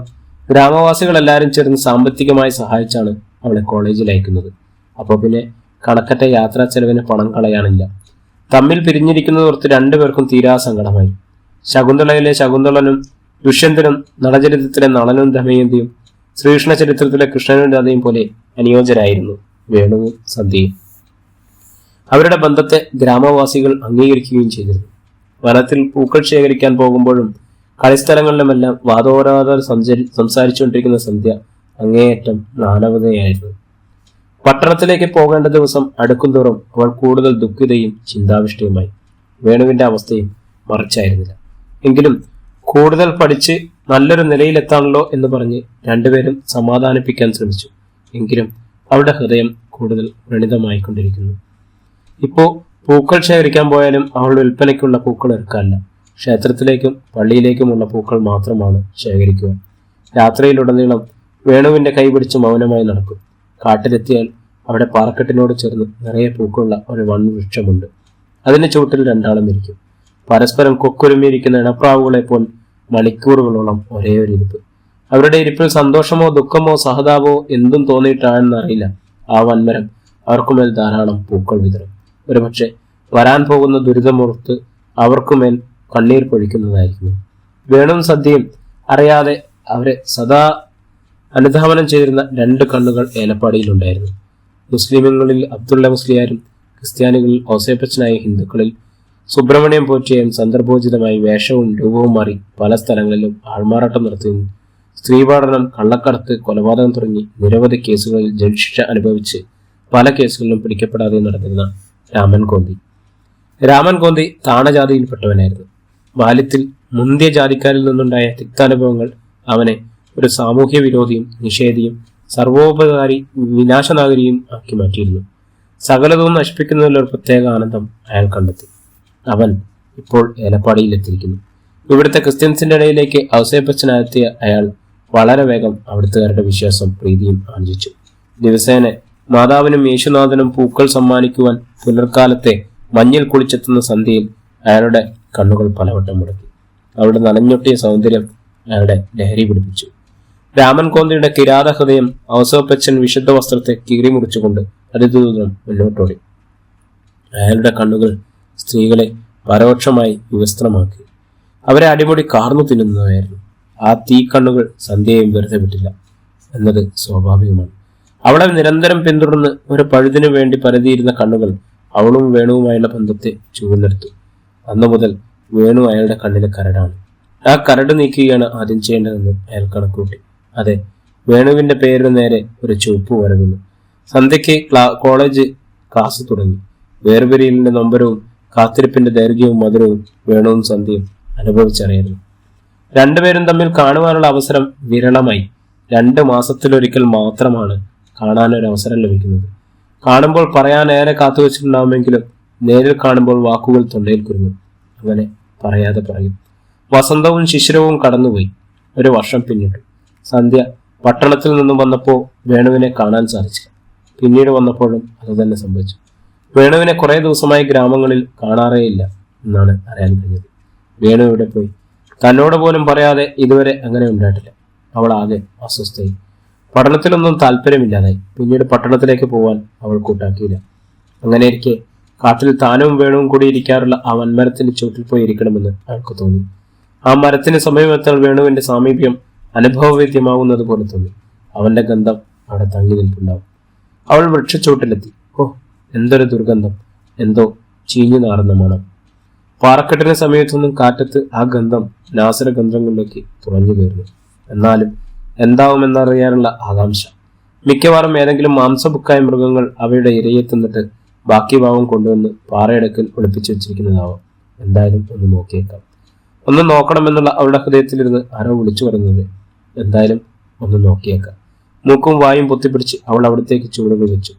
A: ഗ്രാമവാസികളെല്ലാവരും ചേർന്ന് സാമ്പത്തികമായി സഹായിച്ചാണ് അവളെ കോളേജിൽ അയക്കുന്നത്. അപ്പോൾ പിന്നെ കണക്കറ്റ യാത്രാ ചെലവിന് പണം കളയാനില്ല. തമ്മിൽ പിരിഞ്ഞിരിക്കുന്നതോർത്ത് രണ്ടുപേർക്കും തീരാ സങ്കടമായി. ശകുന്തളയിലെ ശകുന്തളനും ദുഷ്യന്തനും നളചരിത്രത്തിലെ നളനും ദമയന്തിയും ശ്രീകൃഷ്ണ ചരിത്രത്തിലെ കൃഷ്ണനും രാധയും പോലെ അനുയോജ്യരായിരുന്നു വേണുവും സന്ധ്യയും. അവരുടെ ബന്ധത്തെ ഗ്രാമവാസികൾ അംഗീകരിക്കുകയും ചെയ്തിരുന്നു. വനത്തിൽ പൂക്കൾ ശേഖരിക്കാൻ പോകുമ്പോഴും കളിസ്ഥലങ്ങളിലുമെല്ലാം വാദോരാതെ സംസാരിച്ചുകൊണ്ടിരിക്കുന്ന സന്ധ്യ അങ്ങേയറ്റം നാനവതയായിരുന്നു. പട്ടണത്തിലേക്ക് പോകേണ്ട ദിവസം അടുക്കുംതോറും അവൾ കൂടുതൽ ദുഃഖിതയും ചിന്താവിഷ്ടയുമായി. വേണുവിന്റെ അവസ്ഥയും മറിച്ചായിരുന്നില്ല. എങ്കിലും കൂടുതൽ പഠിച്ച് നല്ലൊരു നിലയിലെത്താണല്ലോ എന്ന് പറഞ്ഞ് രണ്ടുപേരും സമാധാനിപ്പിക്കാൻ ശ്രമിച്ചു. എങ്കിലും അവളുടെ ഹൃദയം കൂടുതൽ വ്രണിതമായിക്കൊണ്ടിരിക്കുന്നു. ഇപ്പോ പൂക്കൾ ശേഖരിക്കാൻ പോയാലും അവളുടെ വിൽപ്പനയ്ക്കുള്ള പൂക്കൾ എടുക്കാനില്ല. ക്ഷേത്രത്തിലേക്കും പള്ളിയിലേക്കുമുള്ള പൂക്കൾ മാത്രമാണ് ശേഖരിക്കുക. രാത്രിയിലുടനീളം വേണുവിന്റെ കൈപിടിച്ച് മൗനമായി നടക്കും. കാട്ടിലെത്തിയാൽ അവിടെ പാറക്കെട്ടിനോട് ചേർന്ന് നിറയെ പൂക്കളുള്ള ഒരു വൻവൃക്ഷമുണ്ട്. അതിന് ചുവട്ടിൽ രണ്ടാളും ഇരിക്കും. പരസ്പരം കൊക്കുരുമിയിരിക്കുന്ന ഇണപ്രാവുകളെ പോൽ മണിക്കൂറുകളോളം ഒരേ ഒരു ഇരിപ്പ്. അവരുടെ ഇരിപ്പിൽ സന്തോഷമോ ദുഃഖമോ സഹതാപമോ എന്തും തോന്നിയിട്ടാണെന്നറിയില്ല. ആ വൻമരം അവർക്കുമേൽ ധാരാളം പൂക്കൾ വിതറും. ഒരുപക്ഷെ വരാൻ പോകുന്ന ദുരിതമുറത്ത് അവർക്കുമേൽ കണ്ണീർ പൊഴിക്കുന്നതായിരുന്നു. വേണുവും സദ്യയും അറിയാതെ അവരെ സദാ അനുധാവനം ചെയ്തിരുന്ന രണ്ട് കണ്ണുകൾ ഏലപ്പാടിയിലുണ്ടായിരുന്നു. മുസ്ലിമുകളിൽ അബ്ദുള്ള മുസ്ലിയാരും ക്രിസ്ത്യാനികളിൽ ഔസേപ്പച്ചനായ ഹിന്ദുക്കളിൽ സുബ്രഹ്മണ്യം പോറ്റിയും സന്ദർഭോചിതമായി വേഷവും രൂപവും മാറി പല സ്ഥലങ്ങളിലും ആൾമാറാട്ടം നടത്തുകയും സ്ത്രീപാടനം, കള്ളക്കടത്ത്, കൊലപാതകം തുടങ്ങി നിരവധി കേസുകളിൽ ജയിൽശിക്ഷ അനുഭവിച്ച് പല കേസുകളിലും പിടിക്കപ്പെടാതെ നടന്നിരുന്ന രാമൻ കോന്തി താണജാതിയിൽപ്പെട്ടവനായിരുന്നു. ബാല്യത്തിൽ മുന്തിയ ജാതിക്കാരിൽ നിന്നുണ്ടായ തിക്താനുഭവങ്ങൾ അവനെ ഒരു സാമൂഹ്യ വിരോധിയും നിഷേധിയും സർവോപകാരി വിനാശനാഗരിയും ആക്കി മാറ്റിയിരുന്നു. സകലതും നശിപ്പിക്കുന്നതിലൊരു പ്രത്യേക ആനന്ദം അയാൾ കണ്ടെത്തി. അവൻ ഇപ്പോൾ ഏലപ്പാടിയിലെത്തിയിരിക്കുന്നു. ഇവിടുത്തെ ക്രിസ്ത്യൻസിന്റെ ഇടയിലേക്ക് ഔസേപ്പച്ചനെത്തിയ അയാൾ വളരെ വേഗം അവിടുത്തുകാരുടെ വിശ്വാസം പ്രീതിയും ആർജിച്ചു. ദിവസേന മാതാവിനും യേശുനാഥനും പൂക്കൾ സമ്മാനിക്കുവാൻ പുലർക്കാലത്തെ മഞ്ഞിൽ കുളിച്ചെത്തുന്ന സന്ധ്യയിൽ അയാളുടെ കണ്ണുകൾ പലവട്ടം മുടക്കി. അവളുടെ നനഞ്ഞൊട്ടിയ സൗന്ദര്യം അയാളുടെ ലഹരി പിടിപ്പിച്ചു. രാമൻ കോന്തിയുടെ കിരാത ഹൃദയം ഔസേപ്പച്ചൻ വിശുദ്ധ വസ്ത്രത്തെ കീറിമുറിച്ചുകൊണ്ട് അതിദൂരം മുന്നോട്ടോടി. അയാളുടെ കണ്ണുകൾ സ്ത്രീകളെ പരോക്ഷമായി വിവസ്ത്രമാക്കി. അവരെ അടിമുടി കാർന്നു തിന്നുന്നതായിരുന്നു. ആ തീ കണ്ണുകൾ സന്ധ്യയും വെറുതെ വിട്ടില്ല എന്നത് സ്വാഭാവികമാണ്. അവളെ നിരന്തരം പിന്തുടർന്ന് ഒരു പഴുതിനു വേണ്ടി പരതിയിരുന്ന കണ്ണുകൾ അവളും വേണുവുമായുള്ള ബന്ധത്തെ ചൂഴ്ന്നെടുത്തു. അന്നു മുതൽ വേണു അയാളുടെ കണ്ണിലെ കരടാണ്. ആ കരട് നീക്കുകയാണ് ആദ്യം ചെയ്യേണ്ടതെന്ന് അയാൾ കണക്കൂട്ടി. അതെ, വേണുവിന്റെ പേരിന് നേരെ ഒരു ചുവപ്പ് വരവുന്നു. സന്ധ്യയ്ക്ക് കോളേജ് ക്ലാസ് തുടങ്ങി. വേർപിരിയലിന്റെ നൊമ്പരവും കാത്തിരിപ്പിന്റെ ദൈർഘ്യവും മധുരവും വേണുവും സന്ധ്യയും അനുഭവിച്ചറിയുന്നു. രണ്ടുപേരും തമ്മിൽ കാണുവാനുള്ള അവസരം വിരളമായി. 2 മാസത്തിലൊരിക്കൽ മാത്രമാണ് കാണാനൊരവസരം ലഭിക്കുന്നത്. കാണുമ്പോൾ പറയാനേറെ കാത്തുവച്ചിട്ടുണ്ടാവുമെങ്കിലും നേരിൽ കാണുമ്പോൾ വാക്കുകൾ തൊണ്ടയിൽ കുരുങ്ങും. അങ്ങനെ പറയാതെ പറയും. വസന്തവും ശിശിരവും കടന്നുപോയി. 1 വർഷം പിന്നിട്ടു. സന്ധ്യ പട്ടണത്തിൽ നിന്നും വന്നപ്പോൾ വേണുവിനെ കാണാൻ സാധിച്ചില്ല. പിന്നീട് വന്നപ്പോഴും അതുതന്നെ സംഭവിച്ചു. വേണുവിനെ കുറെ ദിവസമായി ഗ്രാമങ്ങളിൽ കാണാറേയില്ല എന്നാണ് അറിയാൻ കഴിഞ്ഞത്. വേണു ഇവിടെ പോയി? തന്നോട് പോലും പറയാതെ ഇതുവരെ അങ്ങനെ ഉണ്ടായിട്ടില്ല. അവൾ ആകെ അസ്വസ്ഥയായി. പഠനത്തിലൊന്നും താല്പര്യമില്ലാതായി. പിന്നീട് പട്ടണത്തിലേക്ക് പോവാൻ അവൾ കൂട്ടാക്കിയില്ല. അങ്ങനെയിരിക്കെ കാട്ടിൽ താനും വേണുവും കൂടി ഇരിക്കാറുള്ള ആ വൻമരത്തിന്റെ ചുവട്ടിൽ പോയി ഇരിക്കണമെന്ന് അയാൾക്ക് തോന്നി. ആ മരത്തിന് സമയമെത്താൻ വേണുവിന്റെ സാമീപ്യം അനുഭവവേദ്യമാകുന്നത് പോലെ തോന്നി. അവന്റെ ഗന്ധം അവിടെ തങ്ങി നിൽപ്പുണ്ടാവും. അവൾ വൃക്ഷച്ചൂട്ടിലെത്തി. ഓ, എന്തൊരു ദുർഗന്ധം! എന്തോ ചീഞ്ഞു നാറുന്ന മണം. പാറക്കെട്ടിന് സമയത്തൊന്നും കാറ്റത്ത് ആ ഗന്ധം നാസരഗന്ധങ്ങളിലേക്ക് തുറഞ്ഞു കയറുന്നു. എന്നാലും എന്താവുമെന്നറിയാനുള്ള ആകാംക്ഷ. മിക്കവാറും ഏതെങ്കിലും മാംസബുക്കായ മൃഗങ്ങൾ അവയുടെ ഇരയെ തിന്നിട്ട് ബാക്കി ഭാവം കൊണ്ടുവന്ന് പാറയടക്കിൽ ഒളിപ്പിച്ചു വെച്ചിരിക്കുന്നതാവാം. എന്തായാലും ഒന്ന് നോക്കിയേക്കാം. ഒന്ന് നോക്കണമെന്നുള്ള അവളുടെ ഹൃദയത്തിലിരുന്ന് ആരോ വിളിച്ചു പറയുന്നത്. എന്തായാലും ഒന്ന് നോക്കിയേക്കാം. മൂക്കും വായും പൊത്തിപ്പിടിച്ച് അവൾ അവിടത്തേക്ക് ചൂടുകൾ വെച്ചു.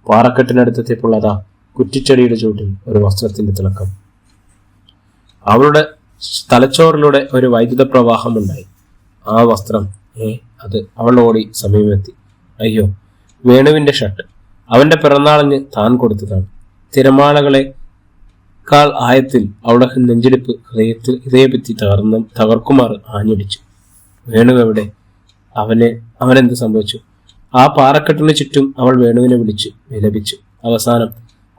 A: പാറക്കെട്ടിനടുത്തെത്തിയപ്പോൾ അതാ കുറ്റിച്ചെടിയുടെ ചൂട്ടിൽ ഒരു വസ്ത്രത്തിന്റെ തിളക്കം. അവളുടെ തലച്ചോറിലൂടെ ഒരു വൈദ്യുത പ്രവാഹം ഉണ്ടായി. ആ വസ്ത്രം, അത് അവൾ ഓടി സമീപമെത്തി. അയ്യോ, വേണുവിന്റെ ഷർട്ട്! അവന്റെ പിറന്നാളിന് താൻ കൊടുത്തതാണ്. തിരമാലകളെക്കാൾ ആയത്തിൽ അവളുടെ നെഞ്ചിടിപ്പ് ഹൃദയഭിത്തി തകർക്കുമാർ ആഞ്ഞടിച്ചു. വേണു എവിടെ? അവനെന്ത് സംഭവിച്ചു? ആ പാറക്കെട്ടിന് ചുറ്റും അവൾ വേണുവിനെ വിളിച്ചു വിലപിച്ചു. അവസാനം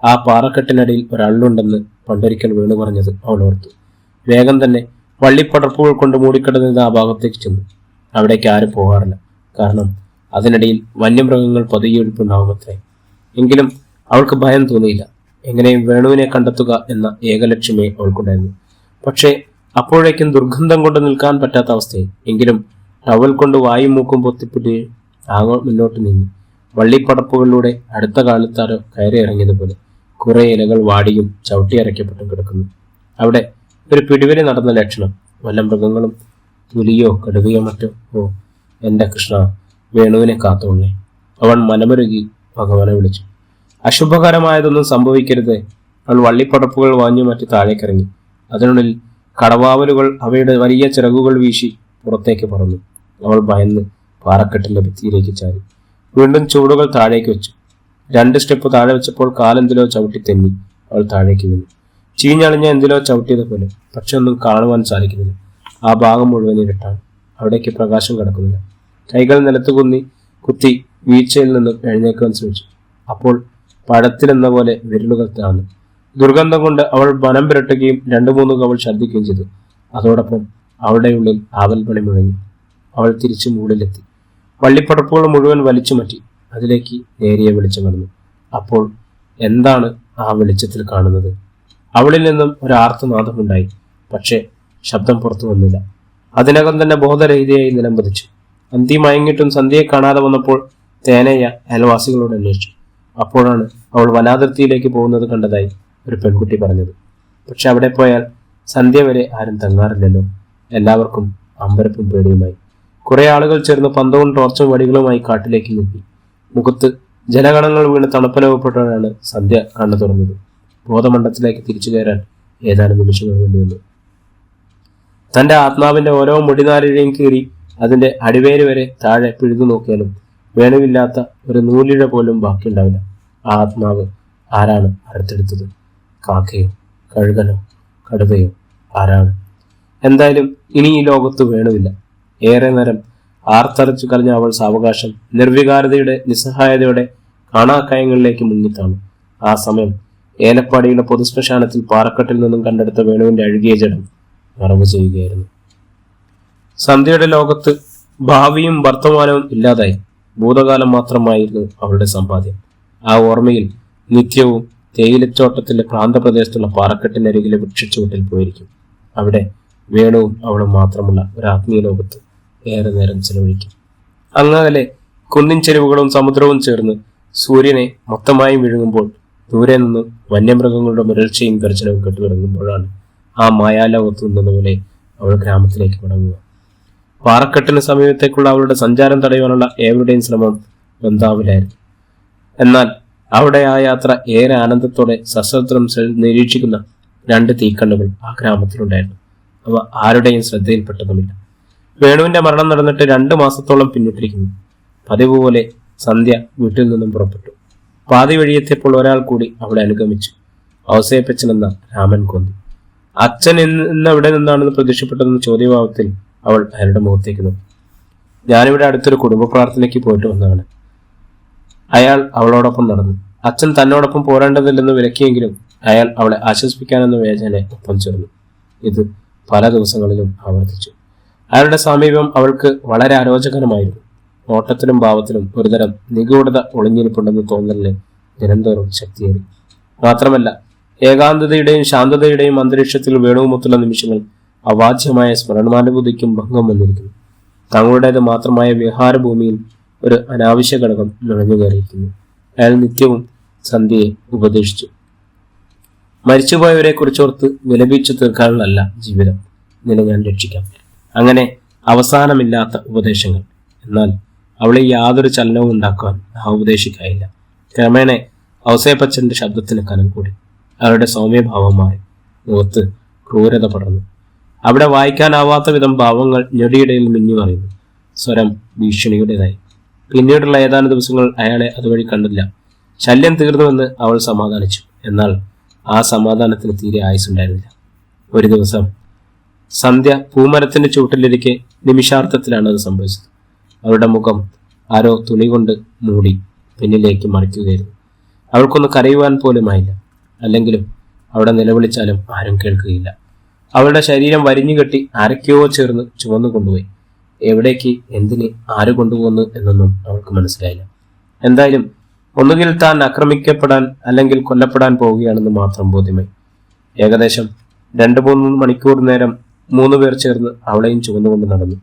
A: ആ പാറക്കെട്ടിനടിയിൽ ഒരാളുണ്ടെന്ന് പണ്ടൊരിക്കൽ വേണു പറഞ്ഞത് അവൾ ഓർത്തു. വേഗം തന്നെ വള്ളിപ്പടർപ്പുകൾ കൊണ്ട് മൂടിക്കിടന്നത് ആ ഭാഗത്തേക്ക് ചെന്നു. അവിടേക്ക് ആരും പോകാറില്ല. കാരണം അതിനിടയിൽ വന്യമൃഗങ്ങൾ പതുങ്ങിയൊഴുപ്പുണ്ടാവുമത്രേ. എങ്കിലും അവൾക്ക് ഭയം തോന്നിയില്ല. എങ്ങനെയും വേണുവിനെ കണ്ടെത്തുക എന്ന ഏകലക്ഷ്യമേ അവൾക്കുണ്ടായിരുന്നു. പക്ഷേ അപ്പോഴേക്കും ദുർഗന്ധം കൊണ്ട് നിൽക്കാൻ പറ്റാത്ത അവസ്ഥയിൽ. എങ്കിലും ടവൽ കൊണ്ട് വായും മൂക്കും പൊത്തിപ്പിട്ട് ആകെ മുന്നോട്ട് നീങ്ങി. വള്ളിപ്പടപ്പുകളിലൂടെ അടുത്ത കാലത്താരോ കയറി ഇറങ്ങിയതുപോലെ കുറെ ഇലകൾ വാടിയും ചവിട്ടിയരയ്ക്കപ്പെട്ടും കിടക്കുന്നു. അവിടെ ഒരു പിടിവലി നടന്ന ലക്ഷണം. വല്ല മൃഗങ്ങളും, പുലിയോ കടുവയോ മറ്റോ. ഓ എന്റെ കൃഷ്ണ, വേണുവിനെ കാത്തോളേ. അവൻ മനമരുകി ഭഗവാനെ വിളിച്ചു. അശുഭകരമായതൊന്നും സംഭവിക്കരുത്. അവൾ വള്ളിപ്പടപ്പുകൾ വാങ്ങി മറ്റു താഴേക്കിറങ്ങി. അതിനുള്ളിൽ കടവാവലുകൾ അവയുടെ വലിയ ചിറകുകൾ വീശി പുറത്തേക്ക് പറന്നു. അവൾ ഭയന്ന് പാറക്കെട്ടിന്റെ ഭിത്തിയിലേക്ക് ചാരി. വീണ്ടും ചൂടുകൾ താഴേക്ക് വെച്ചു. 2 സ്റ്റെപ്പ് താഴെ വെച്ചപ്പോൾ കാലെന്തിലോ ചവിട്ടി തെന്നി. അവൾ താഴേക്ക് വീണു. ചീഞ്ഞളിഞ്ഞ എന്തിലോ ചവിട്ടിയതുപോലെ. പക്ഷെ ഒന്നും കാണുവാൻ സാധിക്കുന്നില്ല. ആ ഭാഗം മുഴുവൻ ഇരുട്ടാണ്. അവിടേക്ക് പ്രകാശം കടക്കുന്നില്ല. കൈകൾ നിലത്ത് കുത്തി വീഴ്ചയിൽ നിന്നും എഴുന്നേക്കുവാൻ ശ്രമിച്ചു. അപ്പോൾ പഴത്തിലെന്ന പോലെ വിരലുകൾ താന്നു. ദുർഗന്ധം കൊണ്ട് അവൾ വനം പുരട്ടുകയും 2-3 കവൾ ഛർദ്ദിക്കുകയും ചെയ്തു. അതോടൊപ്പം അവളുടെ ഉള്ളിൽ ആവൽപ്പണി മുഴങ്ങി. അവൾ തിരിച്ചു മുകളിലെത്തി. വള്ളിപ്പടപ്പുകൾ മുഴുവൻ വലിച്ചു മാറ്റി. അതിലേക്ക് നേരിയ വെളിച്ചം വന്നു. അപ്പോൾ എന്താണ് ആ വെളിച്ചത്തിൽ കാണുന്നത്? അവളിൽ നിന്നും ഒരു ആർത്തനാദമുണ്ടായി. പക്ഷേ ശബ്ദം പുറത്തു വന്നില്ല. അതിനകം തന്നെ ബോധരഹിതയായി നിലംപതിച്ചു. അന്തി മയങ്ങിട്ടും സന്ധ്യയെ കാണാതെ വന്നപ്പോൾ തേനയ്യ അയൽവാസികളോട് അന്വേഷിച്ചു. അപ്പോഴാണ് അവൾ വനാതിർത്തിയിലേക്ക് പോകുന്നത് കണ്ടതായി ഒരു പെൺകുട്ടി പറഞ്ഞത്. പക്ഷെ അവിടെ പോയാൽ സന്ധ്യ വരെ ആരും തങ്ങാറില്ലല്ലോ. എല്ലാവർക്കും അമ്പരപ്പും പേടിയുമായി. കുറെ ആളുകൾ ചേർന്ന് പന്തവും ടോർച്ചും വടികളുമായി കാട്ടിലേക്ക് നീക്കി. മുഖത്ത് ജലഗണങ്ങൾ വീണ് തണുപ്പനുഭവപ്പെട്ടവരാണ് സന്ധ്യ കണ്ണു തുറന്നത്. ബോധമണ്ഡലത്തിലേക്ക് തിരിച്ചു കയറാൻ ഏതാനും നിമിഷങ്ങൾ വേണ്ടി വന്നു. തന്റെ ആത്മാവിന്റെ ഓരോ മുടിനാരിഴയും കീറി അതിന്റെ അടിവേര് വരെ താഴെ പിഴുതു നോക്കിയാലും വേണുവില്ലാത്ത ഒരു നൂലിഴ പോലും ബാക്കിയുണ്ടാവില്ല. ആ ആത്മാവ് ആരാണ് അറുത്തെടുത്തത്? കാക്കയോ കഴുകനോ കടുവയോ? ആരാണ്? എന്തായാലും ഇനി ഈ ലോകത്ത് വേണുവില്ല. ഏറെ നേരം ആർത്തറച്ചു കളഞ്ഞ അവൾ സാവകാശം നിർവികാരതയുടെ നിസ്സഹായതയോടെ കാണാക്കയങ്ങളിലേക്ക് മുങ്ങിത്താണ്. ആ സമയം ഏലപ്പാടിയുടെ പൊതുശ്മശാനത്തിൽ പാറക്കെട്ടിൽ നിന്നും കണ്ടെടുത്ത വേണുവിന്റെ അഴുകിയ ജഡം മറവ് ചെയ്യുകയായിരുന്നു. സന്ധ്യയുടെ ലോകത്ത് ഭാവിയും വർത്തമാനവും ഇല്ലാതായി. ഭൂതകാലം മാത്രമായിരുന്നു അവളുടെ സമ്പാദ്യം. ആ ഓർമ്മയിൽ നിത്യവും തേയിലത്തോട്ടത്തിന്റെ പ്രാന്തപ്രദേശത്തുള്ള പാറക്കെട്ടിനരികിലെ വൃക്ഷച്ചുവട്ടിൽ പോയിരിക്കും. അവിടെ വേണുവും അവളും മാത്രമുള്ള ഒരു ആത്മീയ ലോകത്ത് ഏറെ നേരം ചെലവഴിക്കും. അങ്ങകലെ കുന്നിൻ ചെരുവുകളും സമുദ്രവും ചേർന്ന് സൂര്യനെ മൊത്തമായി വിഴുങ്ങുമ്പോൾ ദൂരെ നിന്നും വന്യമൃഗങ്ങളുടെ മുരൾച്ചയും ഗർജനവും കെട്ടുതുടങ്ങുമ്പോഴാണ് ആ മായാലോകത്ത് നിന്നതുപോലെ അവൾ ഗ്രാമത്തിലേക്ക് മടങ്ങുക. പാറക്കെട്ടിന് സമീപത്തേക്കുള്ള അവളുടെ സഞ്ചാരം തടയുവാനുള്ള ഏവരുടെയും ശ്രമം ബന്ധാവിലായിരുന്നു. എന്നാൽ അവിടെ ആ യാത്ര ഏറെ ആനന്ദത്തോടെ സശ്രദ്ധം നിരീക്ഷിക്കുന്ന 2 തീക്കണ്ണുകൾ ആ ഗ്രാമത്തിലുണ്ടായിരുന്നു. അവ ആരുടെയും ശ്രദ്ധയിൽപ്പെട്ടതുമില്ല. വേണുവിന്റെ മരണം നടന്നിട്ട് 2 മാസത്തോളം പിന്നിട്ടിരിക്കുന്നു. പതിവ് പോലെ സന്ധ്യ വീട്ടിൽ നിന്നും പുറപ്പെട്ടു. പാതി വഴിയെത്തിയപ്പോൾ ഒരാൾ കൂടി അവളെ അനുഗമിച്ചു. ഔസേപ്പച്ചനെന്ന രാമൻ കൊന്തി. അച്ഛൻ ഇന്ന് എവിടെ നിന്നാണെന്ന് പ്രതീക്ഷപ്പെട്ടതെന്ന ചോദ്യഭാവത്തിൽ അവൾ അയാളുടെ മുഖത്തേക്ക് നോക്കി. ഞാനിവിടെ അടുത്തൊരു കുടുംബ പ്രാർത്ഥനയ്ക്ക് പോയിട്ട് വന്നതാണ്. അയാൾ അവളോടൊപ്പം നടന്നു. അച്ഛൻ തന്നോടൊപ്പം പോരേണ്ടതില്ലെന്ന് വിലക്കിയെങ്കിലും അയാൾ അവളെ ആശ്വസിപ്പിക്കാനെന്ന വേദനെ ഒപ്പം ചേർന്നു. ഇത് പല ദിവസങ്ങളിലും ആവർത്തിച്ചു. അയാളുടെ സമീപം അവൾക്ക് വളരെ അരോചകരമായിരുന്നു. നോട്ടത്തിലും ഭാവത്തിലും ഒരുതരം നിഗൂഢത ഒളിഞ്ഞിരിപ്പുണ്ടെന്ന് തോന്നലിന് നിരന്തരം ശക്തിയേറി. മാത്രമല്ല ഏകാന്തതയുടെയും ശാന്തതയുടെയും അന്തരീക്ഷത്തിൽ വേണുവുമൊത്തുള്ള നിമിഷങ്ങൾ അവാച്യമായ സ്മരണാനുഭൂതിക്കും ഭംഗം വന്നിരിക്കുന്നു. തങ്ങളുടേത് മാത്രമായ വിഹാരഭൂമിയിൽ ഒരു അനാവശ്യ ഘടകം നുഴഞ്ഞു കയറിയിരിക്കുന്നു. അയാൾ നിത്യവും സന്ധ്യയെ ഉപദേശിച്ചു. മരിച്ചുപോയവരെ കുറിച്ചോർത്ത് വിലപിച്ചു തീർക്കാനുള്ളതല്ല ജീവിതം, നിന്നെ ഞാൻ രക്ഷിക്കാം. അങ്ങനെ അവസാനമില്ലാത്ത ഉപദേശങ്ങൾ. എന്നാൽ അവളെ യാതൊരു ചലനവും ഉണ്ടാക്കുവാൻ ആ ഉപദേശിക്കായില്ല. ക്രമേണ ഔസേപ്പച്ചന്റെ ശബ്ദത്തിന് കനം കൂടി. അവരുടെ സൗമ്യഭാവം മാറി. മുഖത്ത് ക്രൂരത പടർന്നു. അവിടെ വായിക്കാനാവാത്ത വിധം ഭാവങ്ങൾ ഞൊടിയിടയിൽ മിന്നി പറയുന്നു. സ്വരം ഭീഷണിയുടേതായി. പിന്നീടുള്ള ഏതാനും ദിവസങ്ങൾ അയാളെ അതുവഴി കണ്ടില്ല. ശല്യം തീർന്നുവെന്ന് അവൾ സമാധാനിച്ചു. എന്നാൽ ആ സമാധാനത്തിന് തീരെ ആയുസുണ്ടായിരുന്നില്ല. ഒരു ദിവസം സന്ധ്യ പൂമരത്തിന്റെ ചുവട്ടിലിരിക്കെ നിമിഷാർത്ഥത്തിലാണ് അത് സംഭവിച്ചത്. അവളുടെ മുഖം ആരോ തുണി കൊണ്ട് മൂടി പിന്നിലേക്ക് മറിക്കുകയായിരുന്നു. അവൾക്കൊന്ന് കരയുവാൻ പോലുമായില്ല. അല്ലെങ്കിലും അവിടെ നിലവിളിച്ചാലും ആരും കേൾക്കുകയില്ല. അവളുടെ ശരീരം വരിഞ്ഞുകെട്ടി ആരൊക്കെയോ ചേർന്ന് ചുവന്നു കൊണ്ടുപോയി. എവിടേക്ക്, എന്തിന്, ആര് കൊണ്ടുപോകുന്നു എന്നൊന്നും അവൾക്ക് മനസ്സിലായില്ല. എന്തായാലും ഒന്നുകിൽ താൻ ആക്രമിക്കപ്പെടാൻ അല്ലെങ്കിൽ കൊല്ലപ്പെടാൻ പോവുകയാണെന്ന് മാത്രം ബോധ്യമായി. ഏകദേശം 2-3 മണിക്കൂർ നേരം 3 പേർ ചേർന്ന് അവളെയും ചുവന്നുകൊണ്ട് നടന്നു.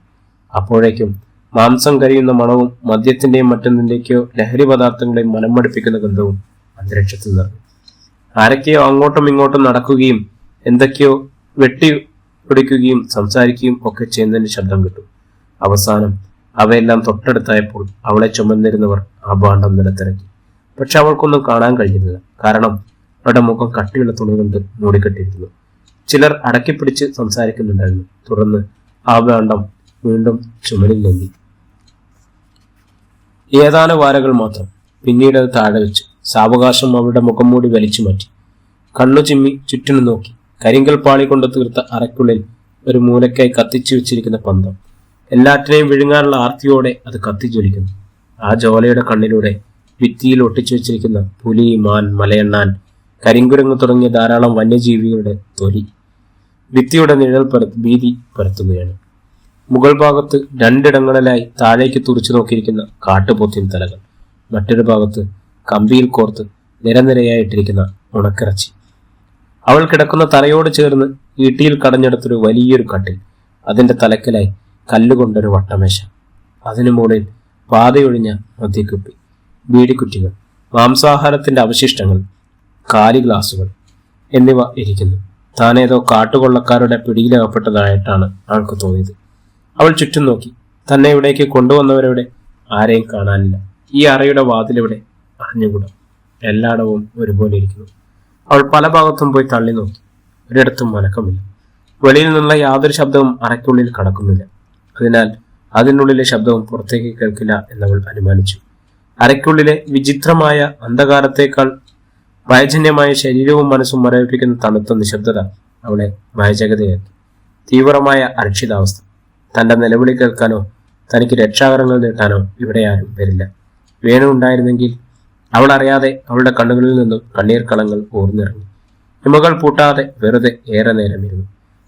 A: അപ്പോഴേക്കും മാംസം കരിയുന്ന മണവും മദ്യത്തിന്റെയും മറ്റെന്തിന്റെയൊക്കെയോ ലഹരി പദാർത്ഥങ്ങളെയും മനം മടുപ്പിക്കുന്ന ഗന്ധവും അന്തരീക്ഷത്തിൽ നിറഞ്ഞു. ആരൊക്കെയോ അങ്ങോട്ടും ഇങ്ങോട്ടും നടക്കുകയും എന്തൊക്കെയോ വെട്ടി പിടിക്കുകയും സംസാരിക്കുകയും ഒക്കെ ചെയ്യുന്നതിന്റെ ശബ്ദം കിട്ടും. അവസാനം അവയെല്ലാം തൊട്ടടുത്തായപ്പോൾ അവളെ ചുമന്നിരുന്നവർ ആ ഭാണ്ഡം നിലത്തിറക്കി. പക്ഷെ അവൾക്കൊന്നും കാണാൻ കഴിഞ്ഞിരുന്നില്ല. കാരണം അവരുടെ മുഖം കട്ടിയുള്ള തുണി കൊണ്ട് മൂടിക്കെട്ടിയിരുന്നു. ചിലർ അടക്കിപ്പിടിച്ച് സംസാരിക്കുന്നുണ്ടായിരുന്നു. തുടർന്ന് ആ ഭാണ്ഡം വീണ്ടും ചുമലിൽ നീന്തി. ഏതാനും വാരകൾ മാത്രം. പിന്നീട് അത് താഴെ വെച്ചു. സാവകാശം അവളുടെ മുഖം മൂടി വലിച്ചു മാറ്റി. കണ്ണു ചിമ്മി ചുറ്റിനു നോക്കി. കരിങ്കൽ പാളി കൊണ്ട് തീർത്ത അറയ്ക്കുള്ളിൽ ഒരു മൂലക്കായി കത്തിച്ചു വെച്ചിരിക്കുന്ന പന്തം. എല്ലാറ്റിനെയും വിഴുങ്ങാനുള്ള ആർത്തിയോടെ അത് കത്തിജ്വലിക്കുന്നു. ആ ജോലയുടെ കണ്ണിലൂടെ ഭിത്തിയിൽ ഒട്ടിച്ചു വെച്ചിരിക്കുന്ന പുലി, മാൻ, മലയണ്ണാൻ, കരിങ്കുരങ്ങ് തുടങ്ങിയ ധാരാളം വന്യജീവികളുടെ തൊലി ഭിത്തിയുടെ നിഴൽ ഭീതി പരത്തുകയാണ്. മുകൾ ഭാഗത്ത് 2 ഇടങ്ങളിലായി താഴേക്ക് തുറച്ചു നോക്കിയിരിക്കുന്ന കാട്ടുപോത്തിൻ തലകൾ, മറ്റൊരു ഭാഗത്ത് കമ്പിയിൽ കോർത്ത് നിരനിരയായിട്ടിരിക്കുന്ന ഉണക്കിറച്ചി. അവൾ കിടക്കുന്ന തലയോട് ചേർന്ന് ഈട്ടിയിൽ കടഞ്ഞെടുത്തൊരു വലിയൊരു കട്ടിൽ, അതിന്റെ തലക്കലായി കല്ലുകൊണ്ടൊരു വട്ടമേശ, അതിനു മുകളിൽ പാതയൊഴിഞ്ഞ മദ്യക്കുപ്പി, ബീഡിക്കുറ്റികൾ, മാംസാഹാരത്തിന്റെ അവശിഷ്ടങ്ങൾ, കാലി ഗ്ലാസുകൾ എന്നിവ ഇരിക്കുന്നു. താനേതോ കാട്ടുകൊള്ളക്കാരുടെ പിടിയിലകപ്പെട്ടതായിട്ടാണ് അവൾക്ക് തോന്നിയത്. അവൾ ചുറ്റും നോക്കി. തന്നെ ഇവിടേക്ക് കൊണ്ടുവന്നവരെവിടെ? ആരെയും കാണാനില്ല. ഈ അറയുടെ വാതിലെവിടെ? അറിഞ്ഞുകൂടാ. എല്ലായിടവും ഒരുപോലെ ഇരിക്കുന്നു. അവൾ പല ഭാഗത്തും പോയി തള്ളി നോക്കി. ഒരിടത്തും അനക്കമില്ല. വെളിയിൽ നിന്നുള്ള യാതൊരു ശബ്ദവും അറയ്ക്കുള്ളിൽ കടക്കുന്നില്ല. അതിനാൽ അതിനുള്ളിലെ ശബ്ദവും പുറത്തേക്ക് കേൾക്കില്ല എന്നവൾ അനുമാനിച്ചു. അരയ്ക്കുള്ളിലെ വിചിത്രമായ അന്ധകാരത്തേക്കാൾ ഭയജന്യമായ ശരീരവും മനസ്സും മരവിപ്പിക്കുന്ന തണുത്ത നിശബ്ദത അവളെ ഭയജഗതയാക്കി. തീവ്രമായ അരക്ഷിതാവസ്ഥ. തന്റെ നിലവിളി കേൾക്കാനോ തനിക്ക് രക്ഷാകരങ്ങൾ നീട്ടാനോ ഇവിടെ ആരും വരില്ല. വേണു ഉണ്ടായിരുന്നെങ്കിൽ. അവൾ അറിയാതെ അവളുടെ കണ്ണുകളിൽ നിന്നും കണ്ണീർ കളങ്ങൾ ഊർന്നിറങ്ങി. ഹിമകൾ പൂട്ടാതെ വെറുതെ ഏറെ നേരം ഇരുന്നു.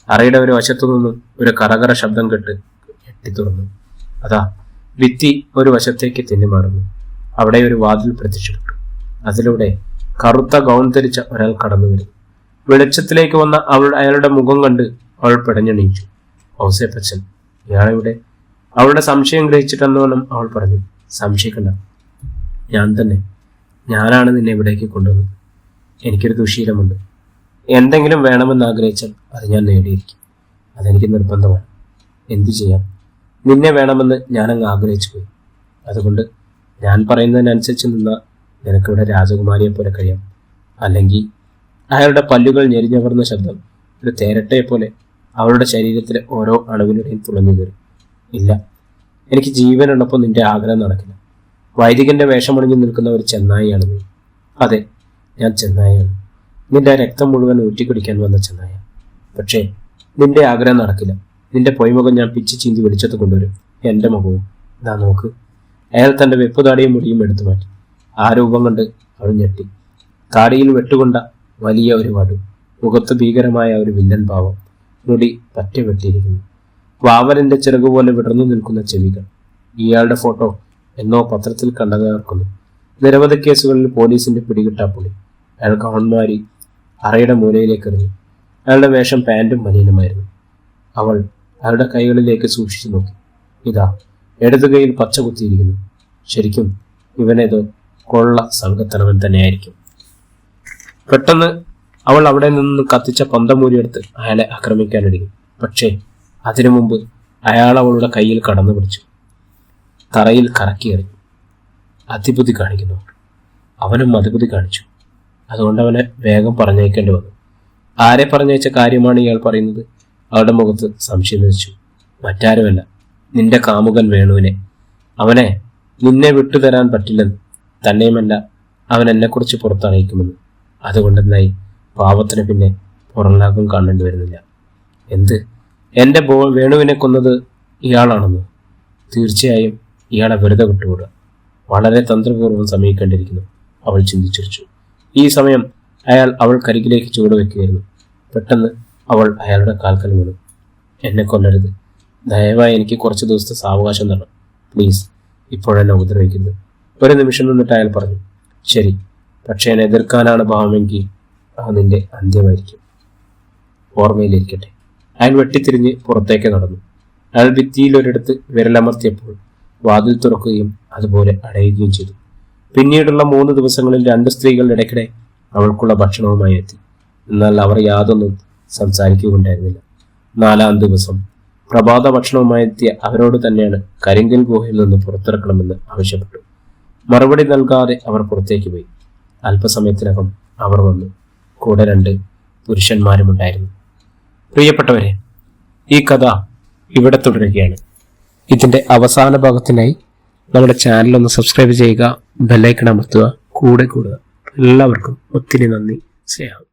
A: അറയുടെ ഒരു വശത്തു നിന്നും ഒരു കറകറ ശബ്ദം കേട്ട് ഞെട്ടിത്തുറന്നു. അതാ ഭിത്തി ഒരു വശത്തേക്ക് തെന്നിമാറുന്നു. അവിടെ ഒരു വാതിൽ പ്രത്യക്ഷപ്പെട്ടു. അതിലൂടെ കറുത്ത ഗൗൺ ധരിച്ച ഒരാൾ കടന്നു വരുന്നു. വെളിച്ചത്തിലേക്ക് വന്ന അയാളുടെ മുഖം കണ്ട് അവൾ പിടഞ്ഞെണീച്ചു. ഔസേപ്പച്ചൻ, ഇയാളിവിടെ? അവളുടെ സംശയം ഗ്രഹിച്ചിട്ടെന്നോണം അവൾ പറഞ്ഞു. സംശയിക്കണ്ട, ഞാൻ തന്നെ. ഞാനാണ് നിന്നെ ഇവിടേക്ക് കൊണ്ടുവന്നത്. എനിക്കൊരു ദുശീലമുണ്ട്. എന്തെങ്കിലും വേണമെന്ന് ആഗ്രഹിച്ചാൽ അത് ഞാൻ നേടിയിരിക്കും. അതെനിക്ക് നിർബന്ധമാണ്. എന്തു ചെയ്യാം? നിന്നെ വേണമെന്ന് ഞാനങ്ങ് ആഗ്രഹിച്ചു പോയി. അതുകൊണ്ട് ഞാൻ പറയുന്നതിനനുസരിച്ച് നിന്നാൽ നിനക്കിവിടെ രാജകുമാരിയെ പോലെ കഴിയാം. അല്ലെങ്കിൽ അയാളുടെ പല്ലുകൾ ഞെരിഞ്ഞവർന്ന ശബ്ദം ഒരു തേരട്ടയെ പോലെ അവളുടെ ശരീരത്തിലെ ഓരോ അണുവിലൂടെയും തുളഞ്ഞു കയറി. ഇല്ല, എനിക്ക് ജീവനുള്ളപ്പോൾ നിന്റെ ആഗ്രഹം നടക്കില്ല. വൈദികന്റെ വേഷമണിഞ്ഞു നിൽക്കുന്ന ഒരു ചെന്നായിയാണ് നീ. അതെ, ഞാൻ ചെന്നായിയാണ്. നിന്റെ രക്തം മുഴുവൻ ഊറ്റിക്കുടിക്കാൻ വന്ന ചെന്നായ. പക്ഷേ നിന്റെ ആഗ്രഹം നടക്കില്ല. നിന്റെ പൊയ്മുഖം ഞാൻ പിച്ചു ചീന്തി വെളിച്ചത്ത് കൊണ്ടുവരും. എന്റെ മുഖവും ഇതാ നോക്ക്. അയാൾ തന്റെ വെപ്പുതാടിയും മുടിയും എടുത്തു മാറ്റി. ആ രൂപം കണ്ട് അവൾ ഞെട്ടി. താടിയിൽ വെട്ടുകൊണ്ട വലിയ ഒരു വടു, മുഖത്ത് ഭീകരമായ ഒരു വില്ലൻ ഭാവം, മുടി പറ്റ വെട്ടിയിരിക്കുന്നു. വാവലിന്റെ ചിറകുപോലെ വിടർന്നു നിൽക്കുന്ന ചെവികൾ. ഇയാളുടെ ഫോട്ടോ എന്നോ പത്രത്തിൽ കണ്ടതാർക്കുന്നു. നിരവധി കേസുകളിൽ പോലീസിന്റെ പിടികിട്ടാപ്പുള്ളി. അയാൾ കവൺമാരി അറയുടെ മൂലയിലേക്ക് എറിഞ്ഞു. അയാളുടെ വേഷം പാൻറ്റും ബനിയനുമായിരുന്നു. അവൾ അയാളുടെ കൈകളിലേക്ക് സൂക്ഷിച്ചു നോക്കി. ഇതാ ഇടതു കൈയിൽ പച്ച കുത്തിയിരിക്കുന്നു. ശരിക്കും ഇവനേതോ കൊള്ള സംഘത്തലവൻ തന്നെയായിരിക്കും. പെട്ടെന്ന് അവൾ അവിടെ നിന്ന് കത്തിച്ച പന്തമൂരിയെടുത്ത് അയാളെ ആക്രമിക്കാനൊരുങ്ങി. പക്ഷേ അതിനു മുമ്പ് അയാൾ അവളുടെ കയ്യിൽ കടന്നു പിടിച്ചു. തറയിൽ കറക്കി എറിഞ്ഞു. അതിബുദ്ധി കാണിക്കുന്നു. അവനും അതിബുദ്ധി കാണിച്ചു. അതുകൊണ്ട് അവനെ വേഗം പറഞ്ഞയക്കേണ്ടി വന്നു. ആരെ പറഞ്ഞയച്ച കാര്യമാണ് ഇയാൾ പറയുന്നത്? അവളുടെ മുഖത്ത് സംശയം വെച്ചു. മറ്റാരുമല്ല, നിന്റെ കാമുകൻ വേണുവിനെ. അവനെ നിന്നെ വിട്ടുതരാൻ പറ്റില്ലെന്ന്. തന്നെയുമല്ല, അവൻ എന്നെക്കുറിച്ച് പുറത്തറിയിക്കുമെന്ന്. അതുകൊണ്ടെന്നായി പാവത്തിന് പിന്നെ പുറംലാഭം കാണേണ്ടി വരുന്നില്ല. എന്ത്, എൻ്റെ വേണുവിനെ കൊന്നത് ഇയാളാണെന്നോ? തീർച്ചയായും ഇയാളെ വെറുതെ വിട്ടുകൂടുക. വളരെ തന്ത്രപൂർവ്വം സമീപിക്കേണ്ടിയിരിക്കുന്നു, അവൾ ചിന്തിച്ചിരിച്ചു. ഈ സമയം അയാൾ അവൾക്കരികിലേക്ക് ചുവടുവെക്കുകയായിരുന്നു. പെട്ടെന്ന് അവൾ അയാളുടെ കാൽക്കൽ വീണു. എന്നെ കൊല്ലരുത്, ദയവായി എനിക്ക് കുറച്ച് ദിവസത്തെ സാവകാശം തരണം, പ്ലീസ്, ഇപ്പോഴെന്നെ ഉപദ്രവിക്കരുത്. ഒരു നിമിഷം നിന്നിട്ട് അയാൾ പറഞ്ഞു, ശരി, പക്ഷേ എന്നെ എതിർക്കാനാണ് ഭാവമെങ്കിൽ അത് നിന്റെ അന്ത്യമായിരിക്കും. ഓർമ്മയിലിരിക്കട്ടെ. അയാൾ വെട്ടിത്തിരിഞ്ഞ് പുറത്തേക്ക് നടന്നു. അയാൾ ഭിത്തിയിൽ ഒരിടത്ത് വിരലമർത്തിയപ്പോൾ വാതിൽ തുറക്കുകയും അതുപോലെ അടയുകയും ചെയ്തു. പിന്നീടുള്ള 3 ദിവസങ്ങളിൽ 2 സ്ത്രീകൾ ഇടയ്ക്കിടെ അവൾക്കുള്ള ഭക്ഷണവുമായി എത്തി. എന്നാൽ അവർ യാതൊന്നും സംസാരിക്കുകയുണ്ടായിരുന്നില്ല. 4-ാം ദിവസം പ്രഭാത ഭക്ഷണവുമായി എത്തിയ അവരോട് തന്നെയാണ് കരിങ്കൽ ഗുഹയിൽ നിന്ന് പുറത്തിറക്കണമെന്ന് ആവശ്യപ്പെട്ടു. മറുപടി നൽകാതെ അവർ പുറത്തേക്ക് പോയി. അല്പസമയത്തിനകം അവർ വന്നു. കൂടെ 2 പുരുഷന്മാരുമുണ്ടായിരുന്നു. പ്രിയപ്പെട്ടവരെ, ഈ കഥ ഇവിടെ തുടരുകയാണ്. ഇതിന്റെ അവസാന ഭാഗത്തിനായി നമ്മുടെ ചാനൽ ഒന്ന് സബ്സ്ക്രൈബ് ചെയ്യുക, ബെല്ലൈക്കൺ അമർത്തുക, കൂടെ കൂടുക. എല്ലാവർക്കും ഒത്തിരി നന്ദി, സ്നേഹം.